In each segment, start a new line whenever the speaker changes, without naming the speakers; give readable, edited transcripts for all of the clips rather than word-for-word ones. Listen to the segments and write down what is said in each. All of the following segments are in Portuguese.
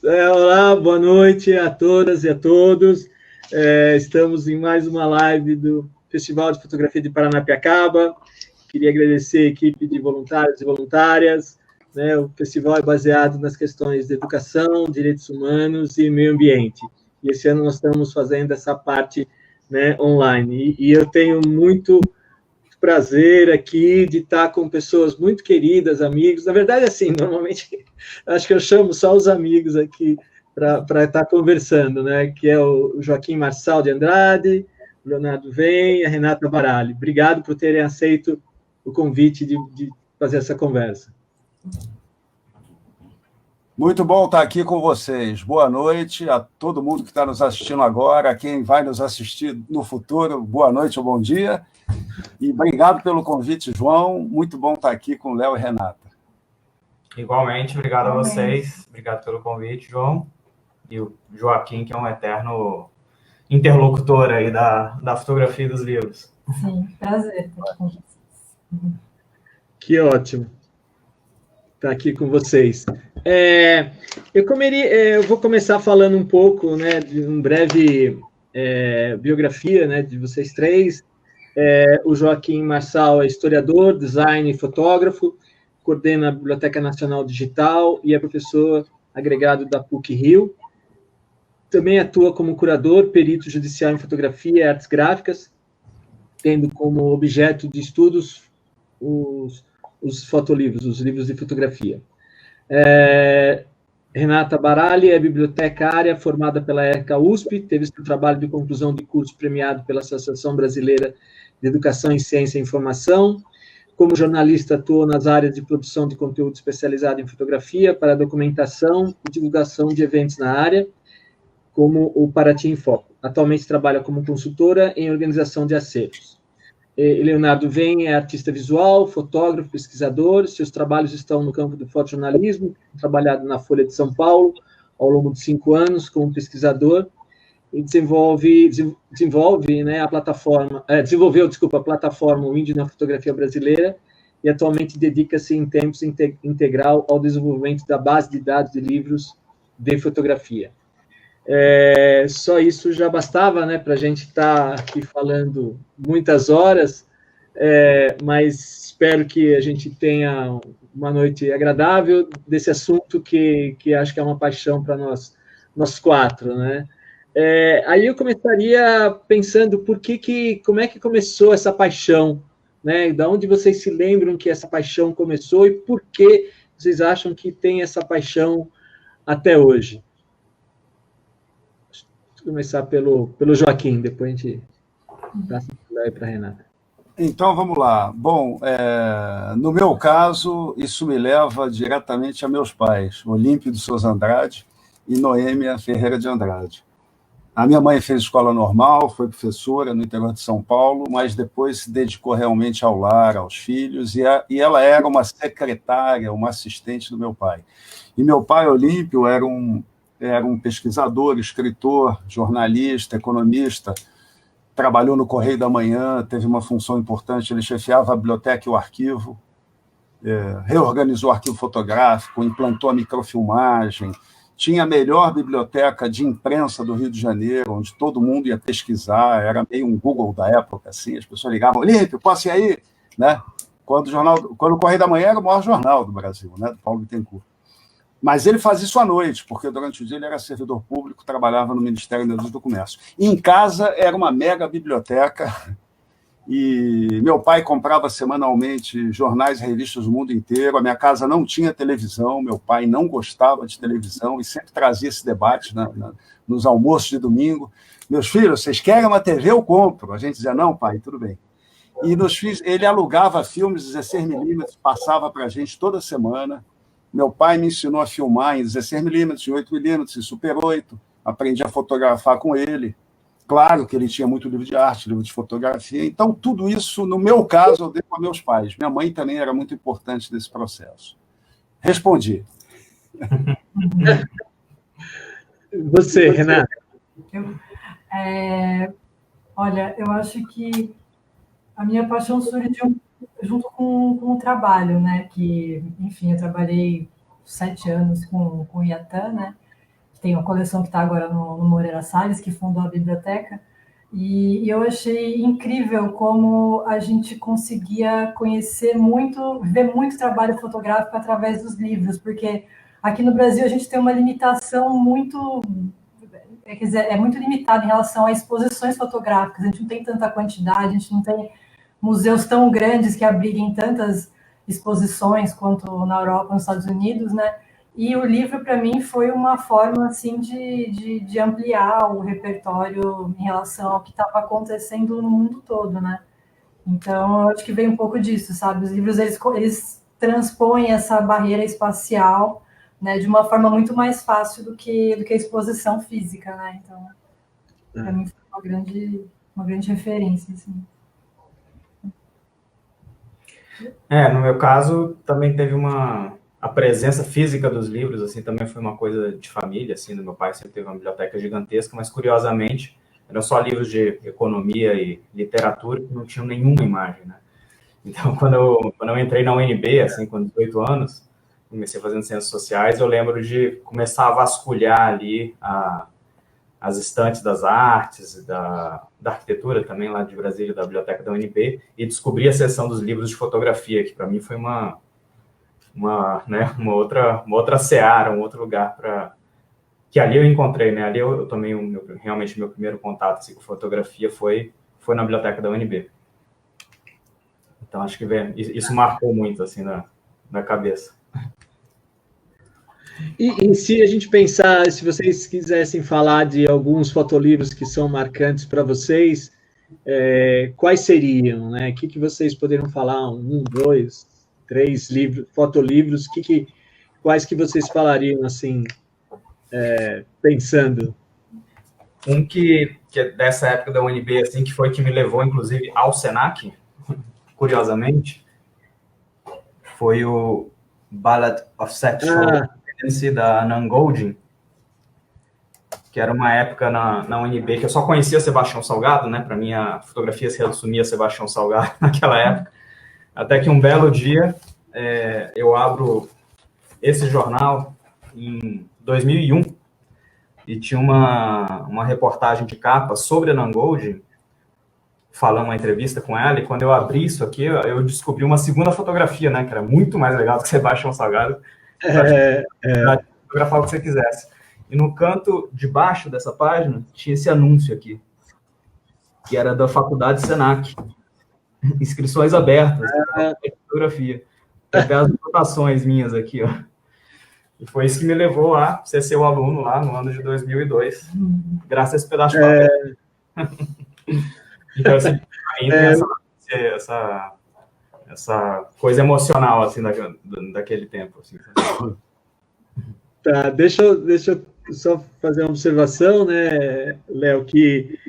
Olá, boa noite a todas e a todos. Estamos em mais uma live do Festival de Fotografia de Paranapiacaba. Queria agradecer a equipe de voluntários e voluntárias. O festival é baseado nas questões de educação, direitos humanos e meio ambiente. E esse ano nós estamos fazendo essa parte, online. E eu tenho muito prazer aqui de estar com pessoas muito queridas, amigos. Na verdade, assim, normalmente acho que eu chamo só os amigos aqui para estar conversando, que é o Joaquim Marçal de Andrade, o Leonardo Venn e a Renata Baralli. Obrigado por terem aceito o convite de fazer essa conversa.
Muito bom estar aqui com vocês. Boa noite a todo mundo que está nos assistindo agora, a quem vai nos assistir no futuro, boa noite ou bom dia. E obrigado pelo convite, João. Muito bom estar aqui com o Léo e Renata.
Igualmente, obrigado a vocês. Obrigado pelo convite, João. E o Joaquim, que é um eterno interlocutor aí da fotografia e dos livros.
Sim, prazer estar aqui com vocês.
Que ótimo estar aqui com vocês. Eu vou começar falando um pouco, de uma breve biografia, de vocês três. O Joaquim Marçal é historiador, designer e fotógrafo, coordena a Biblioteca Nacional Digital e é professor agregado da PUC-Rio. Também atua como curador, perito judicial em fotografia e artes gráficas, tendo como objeto de estudos os fotolivros, os livros de fotografia. Renata Baralli é bibliotecária formada pela ECA USP, teve seu trabalho de conclusão de curso premiado pela Associação Brasileira de Educação em Ciência e Informação. Como jornalista, atuou nas áreas de produção de conteúdo especializado em fotografia para documentação e divulgação de eventos na área, como o Paraty em Foco. Atualmente trabalha como consultora em organização de acervos. Leonardo Venn é artista visual, fotógrafo, pesquisador. Seus trabalhos estão no campo do fotojornalismo, trabalhado na Folha de São Paulo ao longo de 5 anos como pesquisador, e desenvolveu a plataforma O Índio na Fotografia Brasileira, e atualmente dedica-se em tempos integral ao desenvolvimento da base de dados de livros de fotografia. Só isso já bastava, para a gente estar aqui falando muitas horas, mas espero que a gente tenha uma noite agradável desse assunto que acho que é uma paixão para nós quatro, Aí eu começaria pensando como é que começou essa paixão, Da onde vocês se lembram que essa paixão começou e por que vocês acham que tem essa paixão até hoje? Vou começar pelo Joaquim, depois a gente passa para a Renata.
Então, vamos lá. Bom, no meu caso, isso me leva diretamente a meus pais, Olímpio de Souza Andrade e Noêmia Ferreira de Andrade. A minha mãe fez escola normal, foi professora no interior de São Paulo, mas depois se dedicou realmente ao lar, aos filhos, e ela era uma secretária, uma assistente do meu pai. E meu pai, Olímpio, era um pesquisador, escritor, jornalista, economista, trabalhou no Correio da Manhã, teve uma função importante, ele chefiava a biblioteca e o arquivo, reorganizou o arquivo fotográfico, implantou a microfilmagem, tinha a melhor biblioteca de imprensa do Rio de Janeiro, onde todo mundo ia pesquisar, era meio um Google da época, assim, as pessoas ligavam, Olímpio, posso ir aí? Quando o Correio da Manhã era o maior jornal do Brasil, do Paulo Bittencourt. Mas ele fazia isso à noite, porque durante o dia ele era servidor público, trabalhava no Ministério da Indústria do Comércio. E em casa era uma mega biblioteca, e meu pai comprava semanalmente jornais e revistas do mundo inteiro. A minha casa não tinha televisão, meu pai não gostava de televisão e sempre trazia esse debate nos almoços de domingo. Meus filhos, vocês querem uma TV? Eu compro. A gente dizia, não, pai, tudo bem. E ele alugava filmes 16mm, passava para a gente toda semana. Meu pai me ensinou a filmar em 16mm, em 8mm, em Super 8. Aprendi a fotografar com ele. Claro que ele tinha muito livro de arte, livro de fotografia. Então, tudo isso, no meu caso, eu devo a meus pais. Minha mãe também era muito importante nesse processo. Respondi.
Você, Renata?
Olha, eu acho que a minha paixão surgiu junto com o trabalho, Que, enfim, eu trabalhei 7 anos com o Iatan, tem uma coleção que está agora no Moreira Salles, que fundou a biblioteca, e eu achei incrível como a gente conseguia conhecer muito, ver muito trabalho fotográfico através dos livros, porque aqui no Brasil a gente tem uma limitação muito, quer dizer, é muito limitada em relação a exposições fotográficas, a gente não tem tanta quantidade, a gente não tem museus tão grandes que abriguem tantas exposições quanto na Europa, nos Estados Unidos, né? E o livro, para mim, foi uma forma, assim, de ampliar o repertório em relação ao que estava acontecendo no mundo todo, né? Então, eu acho que veio um pouco disso, sabe? Os livros, eles transpõem essa barreira espacial, né, de uma forma muito mais fácil do que a exposição física, né? Então, para mim, foi uma grande referência, assim.
No meu caso, também teve a presença física dos livros, assim, também foi uma coisa de família, assim, do meu pai sempre teve uma biblioteca gigantesca, mas, curiosamente, eram só livros de economia e literatura que não tinham nenhuma imagem, né? Então, quando eu entrei na UNB, assim, com 18 anos, comecei fazendo ciências sociais, eu lembro de começar a vasculhar ali as estantes das artes, da arquitetura também, lá de Brasília, da biblioteca da UNB, e descobri a seção dos livros de fotografia, que para mim foi uma outra seara, um outro lugar que ali eu encontrei, né? Ali eu tomei realmente meu primeiro contato assim, com fotografia foi na biblioteca da UNB. Então, acho que isso marcou muito, assim, na cabeça.
E se a gente pensar, se vocês quisessem falar de alguns fotolivros que são marcantes para vocês, quais seriam, né? O que vocês poderiam falar? 1, 2, 3 livros, fotolivros, quais que vocês falariam, assim, pensando?
Um que é dessa época da UNB, assim, que foi que me levou, inclusive, ao Senac, curiosamente, foi o Ballad of Sexual Pregnancy, da Nan Goldin, que era uma época na UNB que eu só conhecia Sebastião Salgado, né? Para mim, a fotografia se resumia a Sebastião Salgado naquela época. Até que um belo dia, eu abro esse jornal em 2001 e tinha uma reportagem de capa sobre a Nan Goldin, falando uma entrevista com ela, e quando eu abri isso aqui, eu descobri uma segunda fotografia, né? Que era muito mais legal do que Sebastião Salgado. Para fotografar o que você quisesse. E no canto de baixo dessa página tinha esse anúncio aqui, que era da Faculdade Senac. Inscrições abertas para fotografia. Até as anotações minhas aqui, ó. E foi isso que me levou a ser seu aluno lá no ano de 2002, graças a esse pedaço de papel. Então, assim, ainda essa coisa emocional, assim, daquele tempo, assim.
Tá, deixa eu só fazer uma observação, né, Léo, que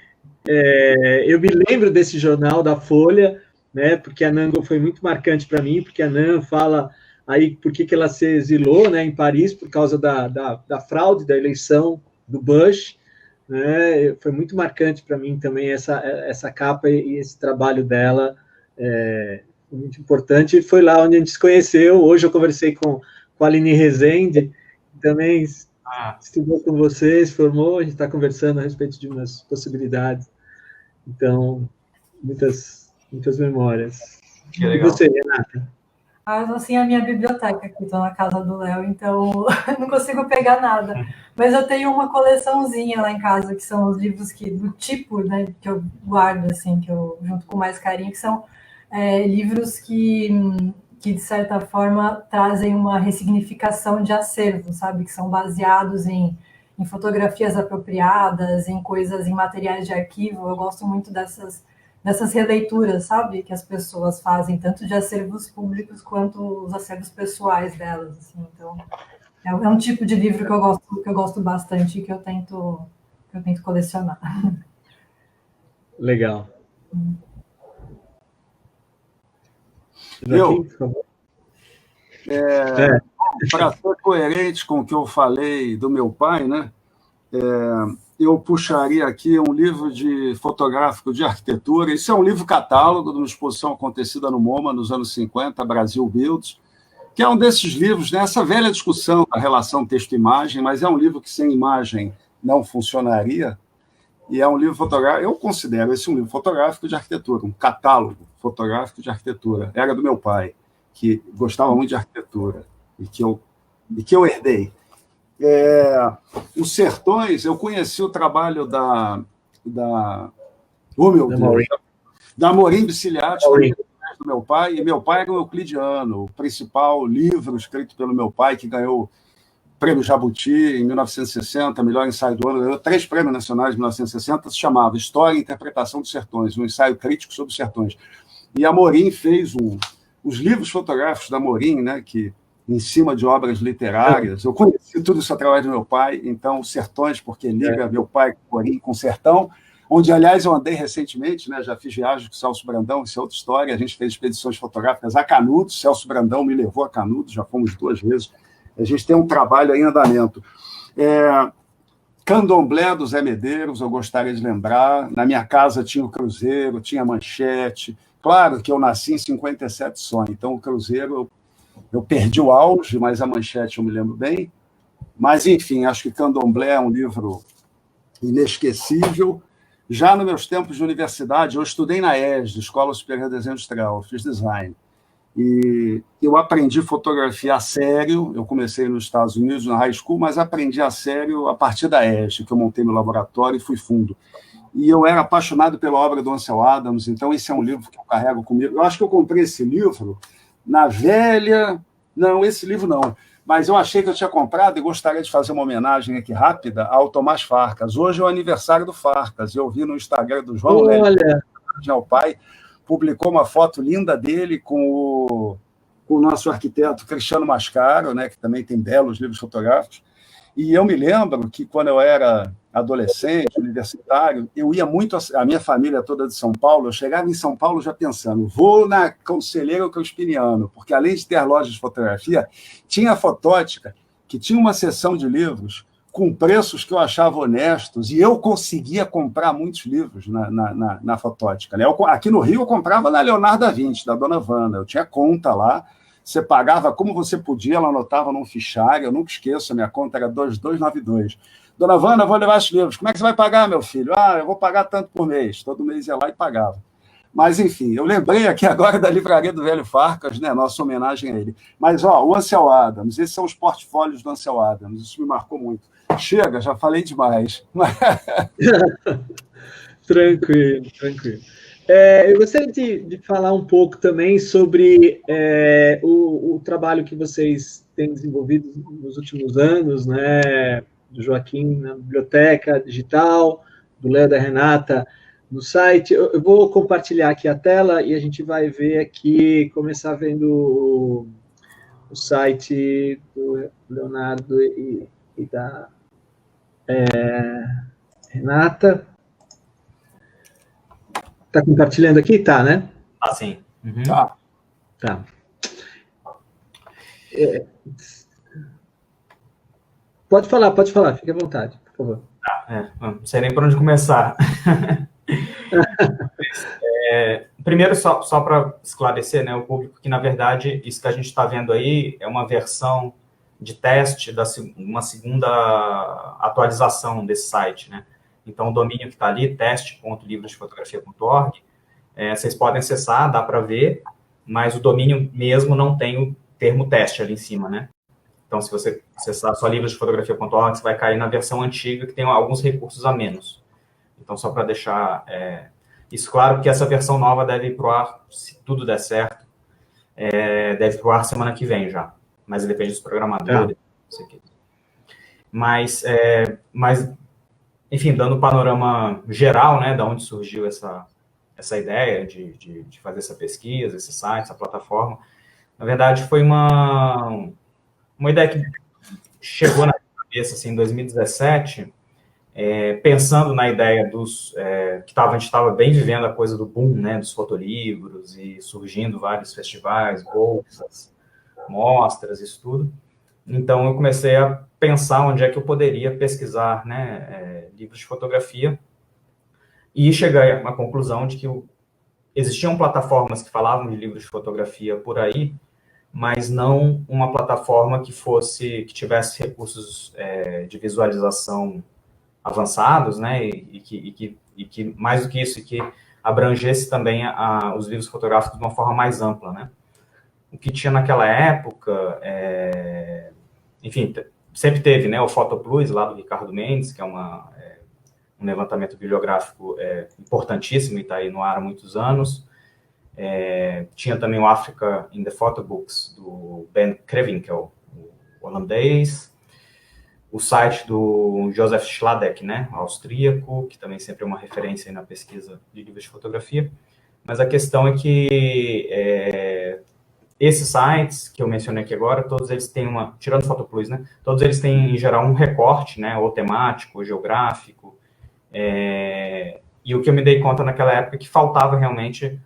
eu me lembro desse jornal da Folha, né, porque a Nan foi muito marcante para mim, porque a Nan fala aí por que ela se exilou, né, em Paris, por causa da fraude da eleição do Bush, né, foi muito marcante para mim também essa capa e esse trabalho dela, muito importante, e foi lá onde a gente se conheceu. Hoje eu conversei com a Aline Rezende, também estudou com vocês, formou, a gente está conversando a respeito de umas possibilidades. Então, muitas memórias.
Que legal.
E você, Renata?
Assim, a minha biblioteca aqui, estou na casa do Léo, então não consigo pegar nada. Mas eu tenho uma coleçãozinha lá em casa, que são os livros do tipo, né, que eu guardo, assim, que eu junto com mais carinho, que são livros que, de certa forma, trazem uma ressignificação de acervo, sabe? Que são baseados em fotografias apropriadas, em coisas, em materiais de arquivo. Eu gosto muito dessas releituras, sabe? Que as pessoas fazem, tanto de acervos públicos quanto os acervos pessoais delas, assim. Então, é um tipo de livro que eu gosto bastante e que eu tento colecionar.
Legal.
Para ser coerente com o que eu falei do meu pai, né, eu puxaria aqui um livro fotográfico de arquitetura. Isso é um livro catálogo de uma exposição acontecida no MoMA nos anos 50, Brasil Builds, que é um desses livros, né, essa velha discussão da relação texto-imagem, mas é um livro que sem imagem não funcionaria, e é um livro fotográfico, eu considero esse um livro fotográfico de arquitetura, um catálogo fotográfico de arquitetura. Era do meu pai, que gostava muito de arquitetura, e que eu herdei. Os Sertões, eu conheci o trabalho da Amorim Viciliati, do meu pai, e meu pai era o Euclidiano, o principal livro escrito pelo meu pai, que ganhou o Prêmio Jabuti em 1960, melhor ensaio do ano, ganhou 3 prêmios nacionais em 1960, se chamava História e Interpretação dos Sertões, um ensaio crítico sobre os sertões. E Amorim fez os livros fotográficos da Amorim, né, que em cima de obras literárias. Eu conheci tudo isso através do meu pai, então, os Sertões, porque liga meu pai com Amorim, com o sertão, onde, aliás, eu andei recentemente, né, já fiz viagem com o Celso Brandão, isso é outra história, a gente fez expedições fotográficas a Canudos, Celso Brandão me levou a Canudos, já fomos 2 vezes, a gente tem um trabalho em andamento. Candomblé do Zé Medeiros, eu gostaria de lembrar, na minha casa tinha o Cruzeiro, tinha a Manchete, claro que eu nasci em 57 só, então o Cruzeiro eu perdi o auge, mas a Manchete eu me lembro bem, mas, enfim, acho que Candomblé é um livro inesquecível. Já nos meus tempos de universidade, eu estudei na ESD, Escola Superior de Desenho Industrial, fiz design. E eu aprendi fotografia a sério, eu comecei nos Estados Unidos, na high school, mas aprendi a sério a partir da ESD, que eu montei meu laboratório e fui fundo. E eu era apaixonado pela obra do Ansel Adams, então esse é um livro que eu carrego comigo. Eu acho que eu comprei esse livro na velha... Não, esse livro não. Mas eu achei que eu tinha comprado e gostaria de fazer uma homenagem aqui rápida ao Tomás Farcas. Hoje é o aniversário do Farcas. Eu vi no Instagram do João,
olha,
o pai, publicou uma foto linda dele com o nosso arquiteto Cristiano Mascaro, né, que também tem belos livros fotográficos. E eu me lembro que, quando eu era adolescente, universitário, eu ia muito... A minha família toda de São Paulo, eu chegava em São Paulo já pensando, vou na Conselheiro Crispiniano, porque, além de ter lojas de fotografia, tinha a Fotótica, que tinha uma seção de livros com preços que eu achava honestos, e eu conseguia comprar muitos livros na Fotótica, né? Aqui no Rio, eu comprava na Leonardo da Vinci, da Dona Wanda, eu tinha conta lá, você pagava como você podia, ela anotava num fichário, eu nunca esqueço, a minha conta era 2292. Dona Wanda, eu vou levar esses livros. Como é que você vai pagar, meu filho? Eu vou pagar tanto por mês. Todo mês ia lá e pagava. Mas, enfim, eu lembrei aqui agora da Livraria do Velho Farcas, né, nossa homenagem a ele. Mas, o Ansel Adams, esses são os portfólios do Ansel Adams, isso me marcou muito. Chega, já falei demais.
Tranquilo. Eu gostaria de falar um pouco também sobre o trabalho que vocês têm desenvolvido nos últimos anos, né, do Joaquim na biblioteca digital, do Léo, da Renata no site. Eu vou compartilhar aqui a tela e a gente vai ver aqui, começar vendo o site do Leonardo e da Renata. Está compartilhando aqui? Tá, né?
Ah, sim. Uhum.
Tá. Pode falar, fique à vontade, por favor.
Não sei nem por onde começar. Primeiro, só para esclarecer, né, o público, que, na verdade, isso que a gente está vendo aí é uma versão de teste uma segunda atualização desse site, né? Então, o domínio que está ali, teste.livrosdefotografia.org, vocês podem acessar, dá para ver, mas o domínio mesmo não tem o termo teste ali em cima, né? Então, se você acessar só livrosdefotografia.org, você vai cair na versão antiga, que tem alguns recursos a menos. Então, só para deixar isso claro, que essa versão nova deve ir para o ar, se tudo der certo, deve ir para o ar semana que vem já. Mas depende dos programadores. Isso aqui. Mas, enfim, dando um panorama geral, né, de onde surgiu essa ideia de fazer essa pesquisa, esse site, essa plataforma, na verdade, foi uma ideia que chegou na minha cabeça assim, em 2017, pensando na ideia que a gente estava bem vivendo a coisa do boom, né, dos fotolivros, e surgindo vários festivais, bolsas, mostras, isso tudo. Então, eu comecei a pensar onde é que eu poderia pesquisar, né, livros de fotografia, e cheguei à conclusão de que existiam plataformas que falavam de livros de fotografia por aí, mas não uma plataforma que tivesse recursos de visualização avançados, né, e que mais do que isso, que abrangesse também os livros fotográficos de uma forma mais ampla, né. O que tinha naquela época, enfim, sempre teve, né, o Photoplus, lá do Ricardo Mendes, que é um levantamento bibliográfico importantíssimo e está aí no ar há muitos anos. Tinha também o Africa in the Photobooks, do Ben Krevinkel, o holandês. O site do Joseph Schladek, né, austríaco, que também sempre é uma referência aí na pesquisa de livros de fotografia. Mas a questão é que esses sites que eu mencionei aqui agora, todos eles têm tirando o Photoplus, né, todos eles têm, em geral, um recorte, né, ou temático, ou geográfico, e o que eu me dei conta naquela época é que faltava realmente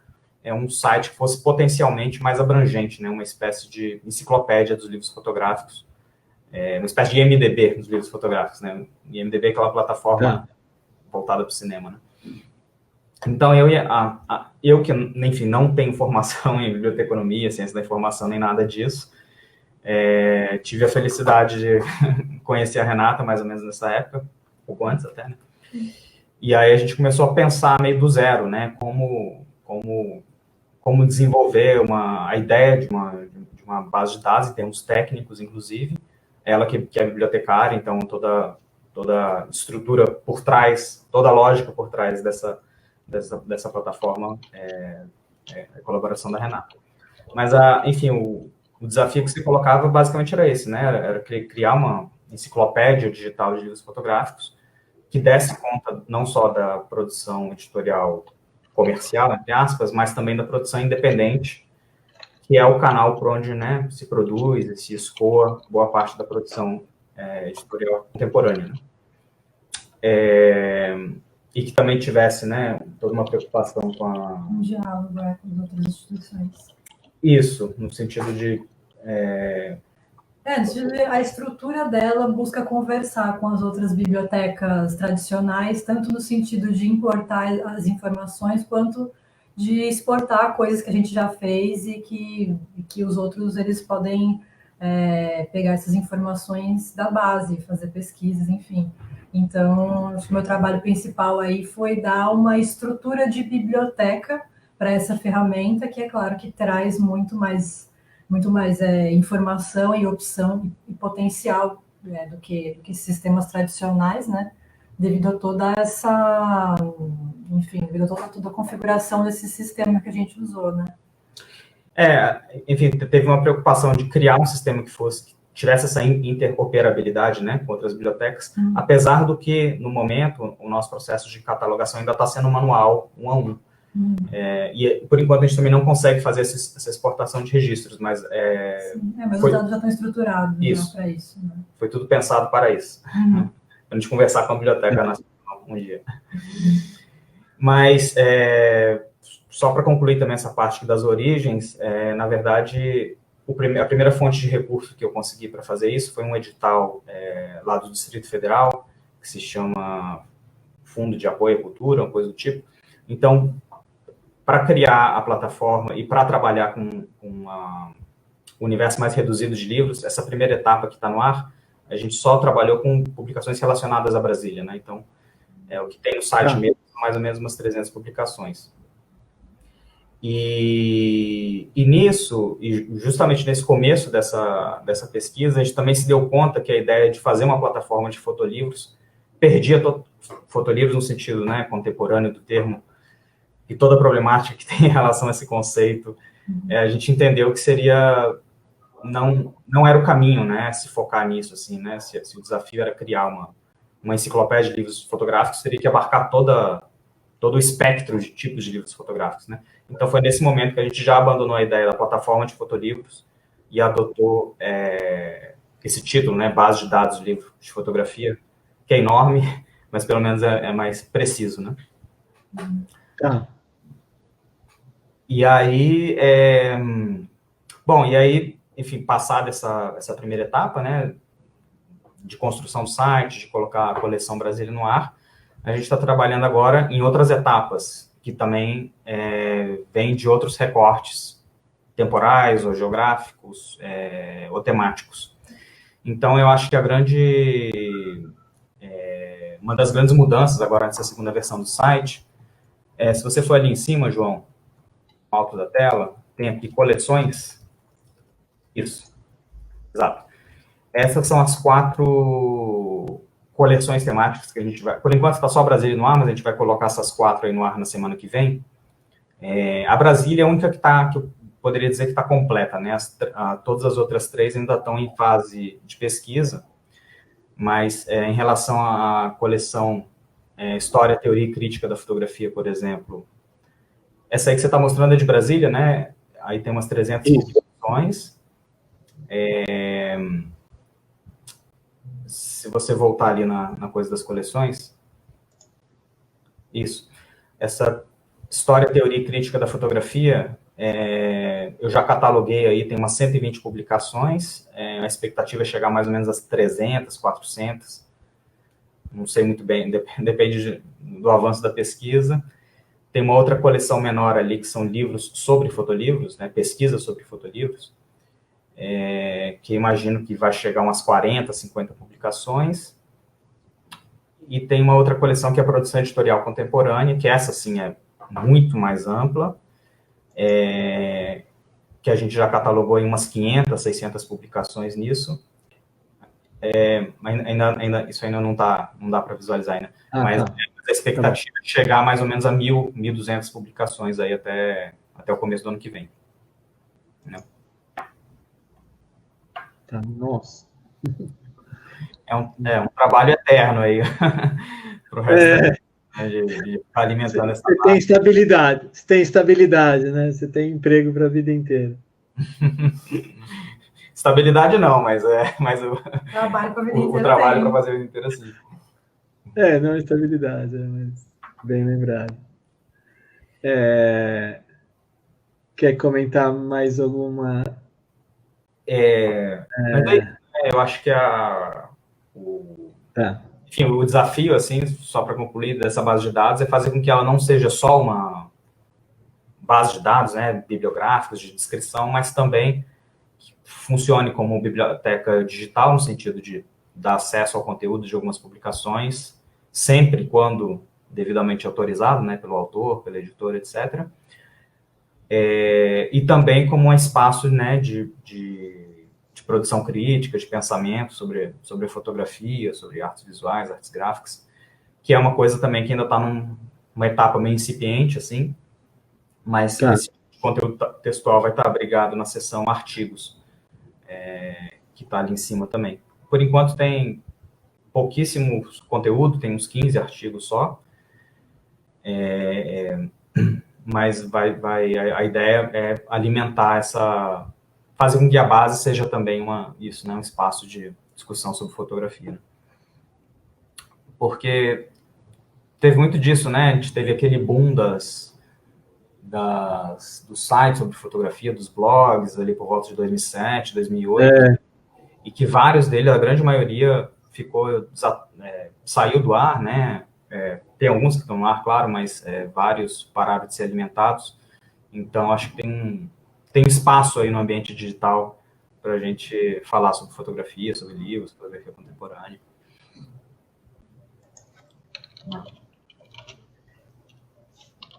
um site que fosse potencialmente mais abrangente, né, uma espécie de enciclopédia dos livros fotográficos, uma espécie de IMDb dos livros fotográficos, né, IMDb é aquela plataforma voltada para o cinema, né. Então, eu que, enfim, não tenho formação em biblioteconomia, ciência da informação, nem nada disso, tive a felicidade de conhecer a Renata mais ou menos nessa época, um pouco antes até, né? E aí a gente começou a pensar meio do zero, né? Como desenvolver a ideia de uma base de dados em termos técnicos, inclusive. Ela que é bibliotecária, então toda a estrutura por trás, toda a lógica por trás dessa plataforma é a colaboração da Renata. Mas, enfim, o desafio que se colocava basicamente era esse, né? Era criar uma enciclopédia digital de livros fotográficos que desse conta não só da produção editorial comercial, entre aspas, mas também da produção independente, que é o canal por onde, né, se produz e se escoa boa parte da produção editorial contemporânea, né? E que também tivesse, né, toda uma preocupação com
um diálogo com outras instituições.
Isso, no sentido de
a estrutura dela busca conversar com as outras bibliotecas tradicionais, tanto no sentido de importar as informações, quanto de exportar coisas que a gente já fez e que os outros eles podem pegar essas informações da base, fazer pesquisas, enfim. Então, acho que o meu trabalho principal aí foi dar uma estrutura de biblioteca para essa ferramenta, que é claro que traz muito mais informação e opção e potencial do que sistemas tradicionais, né? Devido a toda essa, enfim, devido a toda a configuração desse sistema que a gente usou, né?
Enfim, teve uma preocupação de criar um sistema que tivesse essa interoperabilidade, né, com outras bibliotecas, apesar do que, no momento, o nosso processo de catalogação ainda está sendo manual, 1 a 1. E, por enquanto, a gente também não consegue fazer essa exportação de registros, mas...
mas os dados já estão estruturados para isso. Né?
Foi tudo pensado para isso. Para a gente conversar com a Biblioteca Nacional um dia. Mas, só para concluir também essa parte das origens, na verdade, a primeira fonte de recurso que eu consegui para fazer isso foi um edital lá do Distrito Federal, que se chama Fundo de Apoio à Cultura, uma coisa do tipo. Então, para criar a plataforma e para trabalhar com um universo mais reduzido de livros, essa primeira etapa que está no ar, a gente só trabalhou com publicações relacionadas a Brasília, né? Então, o que tem no site mesmo são mais ou menos umas 300 publicações. E nisso, e justamente nesse começo dessa pesquisa, a gente também se deu conta que a ideia de fazer uma plataforma de fotolivros perdia fotolivros no sentido, né, contemporâneo do termo, e toda a problemática que tem em relação a esse conceito. A gente entendeu que não era o caminho, né, se focar nisso, assim, né, se o desafio era criar uma enciclopédia de livros fotográficos, teria que abarcar todo o espectro de tipos de livros fotográficos, né. Então, foi nesse momento que a gente já abandonou a ideia da plataforma de fotolivros e adotou esse título, né, Base de Dados de Livro de Fotografia, que é enorme, mas pelo menos é mais preciso, né. E aí, enfim, passada essa primeira etapa, né, de construção do site, de colocar a coleção Brasília no ar, a gente está trabalhando agora em outras etapas, que também vêm de outros recortes temporais ou geográficos ou temáticos. Então, eu acho que uma das grandes mudanças agora nessa segunda versão do site se você for ali em cima, João, no alto da tela, tem aqui coleções. Isso, exato. Essas são as 4 coleções temáticas que a gente vai... Por enquanto está só a Brasília no ar, mas a gente vai colocar essas 4 aí no ar na semana que vem. A Brasília é a única que eu poderia dizer que está completa, né? Todas as outras 3 ainda estão em fase de pesquisa, mas em relação à coleção História, Teoria e Crítica da Fotografia, por exemplo, essa aí que você está mostrando é de Brasília, né? Aí tem umas 300 publicações. Se você voltar ali na coisa das coleções, isso. Essa História, Teoria e Crítica da Fotografia, eu já cataloguei aí, tem umas 120 publicações, a expectativa é chegar mais ou menos às 300, 400, não sei muito bem, depende do avanço da pesquisa. Tem uma outra coleção menor ali, que são livros sobre fotolivros, né, pesquisa sobre fotolivros, que imagino que vai chegar umas 40, 50 publicações. E tem uma outra coleção que é a produção editorial contemporânea, que essa, sim, é muito mais ampla, que a gente já catalogou em umas 500, 600 publicações nisso. Isso ainda não dá para visualizar ainda. Mas a expectativa é chegar mais ou menos a 1.000, 1.200 publicações aí até o começo do ano que vem. Né?
Tá, nossa.
É um trabalho eterno aí para o resto de ficar alimentando essa
Você tem estabilidade, né? Você tem emprego para a vida inteira.
Estabilidade não, mas
trabalho para
o trabalho para fazer a vida inteira, sim.
Não estabilidade, mas bem lembrado. Quer comentar mais alguma?
Mas aí, eu acho que enfim, o desafio, assim, só para concluir, dessa base de dados é fazer com que ela não seja só uma base de dados, né, bibliográficos, de descrição, mas também funcione como biblioteca digital, no sentido de dar acesso ao conteúdo de algumas publicações, sempre quando devidamente autorizado, né, pelo autor, pela editora, etc. E também como um espaço, né, de produção crítica, de pensamento sobre fotografia, sobre artes visuais, artes gráficas, que é uma coisa também que ainda está numa etapa meio incipiente, assim, mas esse conteúdo textual vai estar abrigado na seção artigos, que está ali em cima também. Por enquanto tem pouquíssimo conteúdo, tem uns 15 artigos só, mas a ideia é alimentar fazer com que a base seja também um espaço de discussão sobre fotografia. Né? Porque teve muito disso, né? A gente teve aquele boom dos sites sobre fotografia, dos blogs, ali por volta de 2007, 2008, e que vários deles, a grande maioria, saiu do ar, né? Tem alguns que estão no ar, claro, mas vários pararam de ser alimentados. Então, acho que tem espaço aí no ambiente digital para a gente falar sobre fotografia, sobre livros, fotografia contemporânea.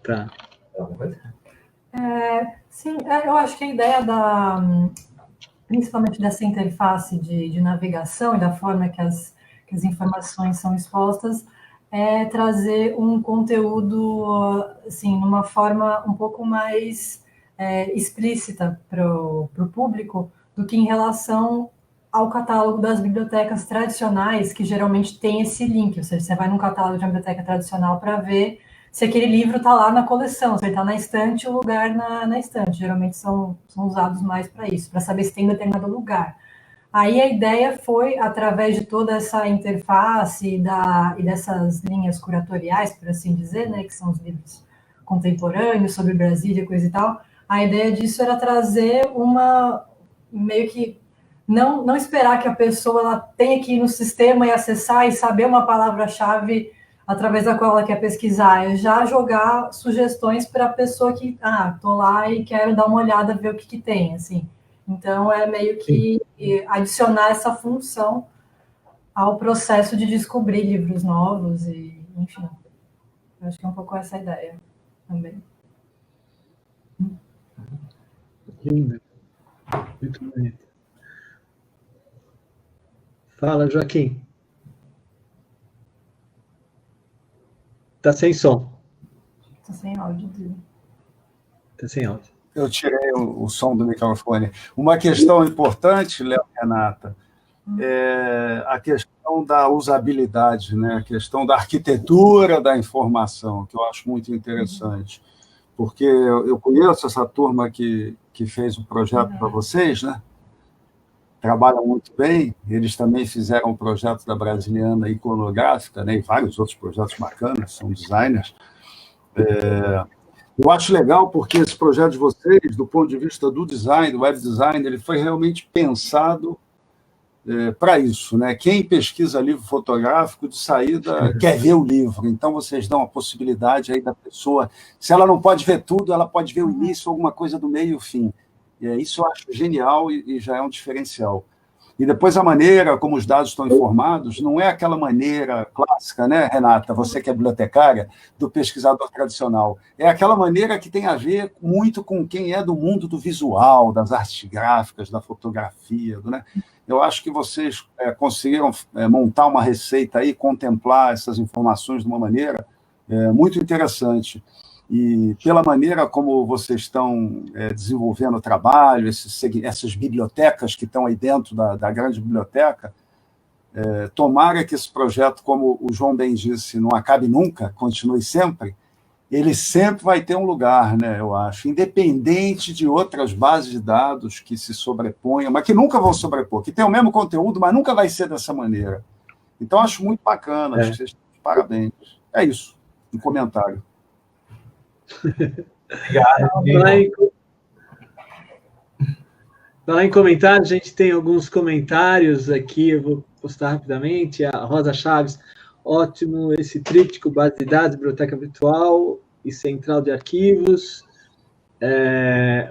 Tá.
Sim, eu acho que a ideia principalmente dessa interface de navegação e da forma que as informações são expostas é trazer um conteúdo, assim, numa forma um pouco mais explícita para o público do que em relação ao catálogo das bibliotecas tradicionais, que geralmente tem esse link, ou seja, você vai num catálogo de uma biblioteca tradicional para ver se aquele livro está lá na coleção, se ele está na estante, o lugar na estante. Geralmente são usados mais para isso, para saber se tem em determinado lugar. Aí a ideia foi, através de toda essa interface e dessas linhas curatoriais, por assim dizer, né, que são os livros contemporâneos sobre Brasília, coisa e tal, a ideia disso era trazer meio que não esperar que a pessoa ela tenha que ir no sistema e acessar e saber uma palavra-chave através da qual ela quer pesquisar, é já jogar sugestões para a pessoa que, tô lá e quero dar uma olhada, ver o que tem, assim. Então, é meio que adicionar essa função ao processo de descobrir livros novos e, enfim. Eu acho que é um pouco essa a ideia também.
Lindo. Muito bonito. Fala, Joaquim. Está sem som.
Está sem áudio.
Está sem áudio.
Eu tirei o som do microfone. Uma questão importante, Léo, Renata, é a questão da usabilidade, né? A questão da arquitetura da informação, que eu acho muito interessante. Porque eu conheço essa turma que fez o projeto para vocês, né? Trabalham muito bem, eles também fizeram o projeto da Brasiliana Iconográfica, né? E vários outros projetos bacanas, são designers. Eu acho legal porque esse projeto de vocês, do ponto de vista do design, do web design, ele foi realmente pensado para isso, né? Quem pesquisa livro fotográfico, de saída, quer ver o livro. Então, vocês dão a possibilidade aí da pessoa, se ela não pode ver tudo, ela pode ver o início, alguma coisa do meio e o fim. Isso eu acho genial e já é um diferencial. E depois a maneira como os dados estão informados não é aquela maneira clássica, né, Renata, você que é bibliotecária, do pesquisador tradicional. É aquela maneira que tem a ver muito com quem é do mundo do visual, das artes gráficas, da fotografia, né? Eu acho que vocês conseguiram montar uma receita aí, contemplar essas informações de uma maneira muito interessante. E pela maneira como vocês estão desenvolvendo o trabalho, essas bibliotecas que estão aí dentro da grande biblioteca, tomara que esse projeto, como o João bem disse, não acabe nunca, continue sempre, ele sempre vai ter um lugar, né, eu acho, independente de outras bases de dados que se sobreponham, mas que nunca vão sobrepor, que tem o mesmo conteúdo, mas nunca vai ser dessa maneira. Então, acho muito bacana, acho que vocês estão de parabéns. É isso, um comentário.
Obrigado.
Falar em comentários, a gente tem alguns comentários aqui, eu vou postar rapidamente. A Rosa Chaves, ótimo esse tríptico, base de dados, biblioteca virtual e central de arquivos.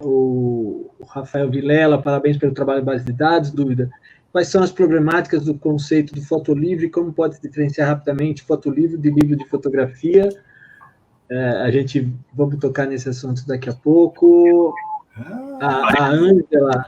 O Rafael Vilela, parabéns pelo trabalho de base de dados, dúvida. Quais são as problemáticas do conceito do fotolivro e como pode se diferenciar rapidamente fotolivro de livro de fotografia? Vamos tocar nesse assunto daqui a pouco. A Ângela.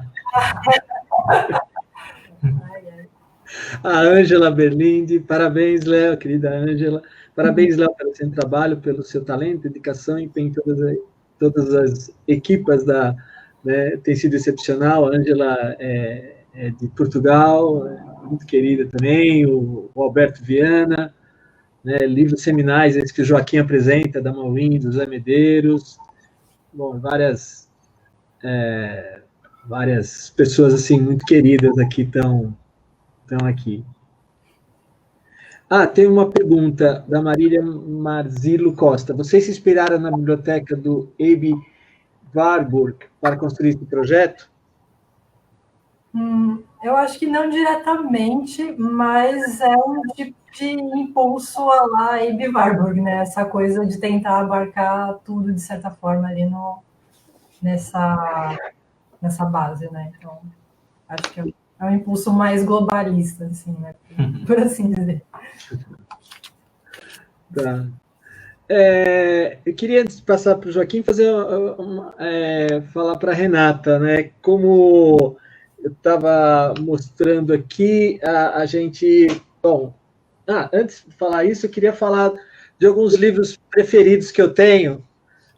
A Ângela Berlinde. Parabéns, Léo, querida Ângela. Parabéns, Léo, pelo seu trabalho, pelo seu talento, dedicação e empenho em todas as equipas né, tem sido excepcional. A Ângela é de Portugal, muito querida também. O Alberto Viana. Né, livros seminais, esse que o Joaquim apresenta, da Maureen, do Zé Medeiros, bom, várias pessoas assim muito queridas aqui estão aqui. Tem uma pergunta da Marília Marzilo Costa. Vocês se inspiraram na biblioteca do Aby Warburg para construir esse projeto?
Eu acho que não diretamente, mas é um tipo de impulso à la Aby Warburg, né? Essa coisa de tentar abarcar tudo, de certa forma, ali nessa base, né? Então, acho que é um impulso mais globalista, assim, né? Por assim dizer.
Tá. Eu queria, antes de passar para o Joaquim, falar para a Renata, né? Como eu estava mostrando aqui, a gente... Bom, antes de falar isso, eu queria falar de alguns livros preferidos que eu tenho.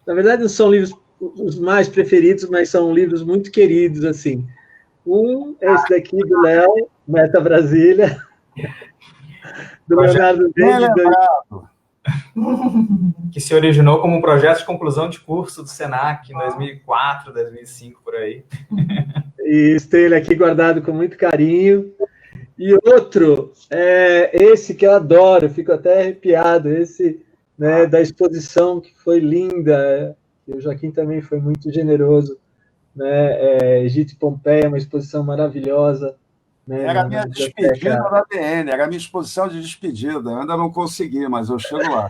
Na verdade, não são livros os mais preferidos, mas são livros muito queridos, assim. Um é esse daqui do Léo, Meta Brasília, do Leonardo Mendes.
Que se originou como um projeto de conclusão de curso do Senac em 2004, 2005, por aí.
Isso, tem ele aqui guardado com muito carinho. E outro, esse que eu adoro, fico até arrepiado, esse, né, da exposição que foi linda, e o Joaquim também foi muito generoso, né, Egito e Pompeia, uma exposição maravilhosa, né,
Era a
na
minha despedida
biblioteca.
da BN, era a minha exposição de despedida. Eu ainda não consegui, mas eu chego lá.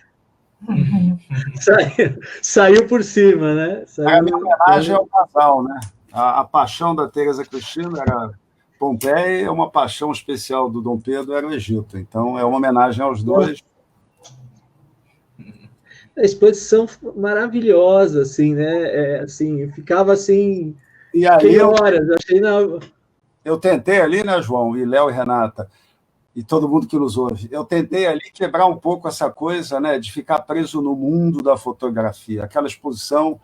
Saiu por cima, né?
Era a minha
Saiu.
homenagem ao casal, né? A paixão da Teresa Cristina era Pompeia, e uma paixão especial do Dom Pedro era o Egito. Então, é uma homenagem aos dois.
A exposição maravilhosa, assim, né? Assim, eu ficava assim,
E aí
fiquei horas, achei
eu tentei ali, né, João, e Léo e Renata, e todo mundo que nos ouve, eu tentei ali quebrar um pouco essa coisa, né, de ficar preso no mundo da fotografia. Aquela exposição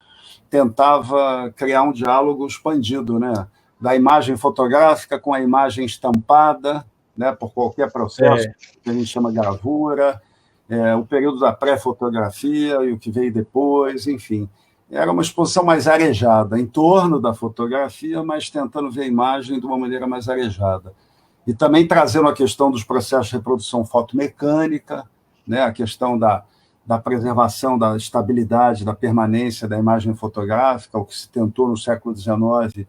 tentava criar um diálogo expandido, né, da imagem fotográfica com a imagem estampada, né, por qualquer processo que a gente chama de gravura, o período da pré-fotografia e o que veio depois, enfim. Era uma exposição mais arejada, em torno da fotografia, mas tentando ver a imagem de uma maneira mais arejada. E também trazendo a questão dos processos de reprodução fotomecânica, né, a questão da preservação da estabilidade, da permanência da imagem fotográfica, o que se tentou no século XIX,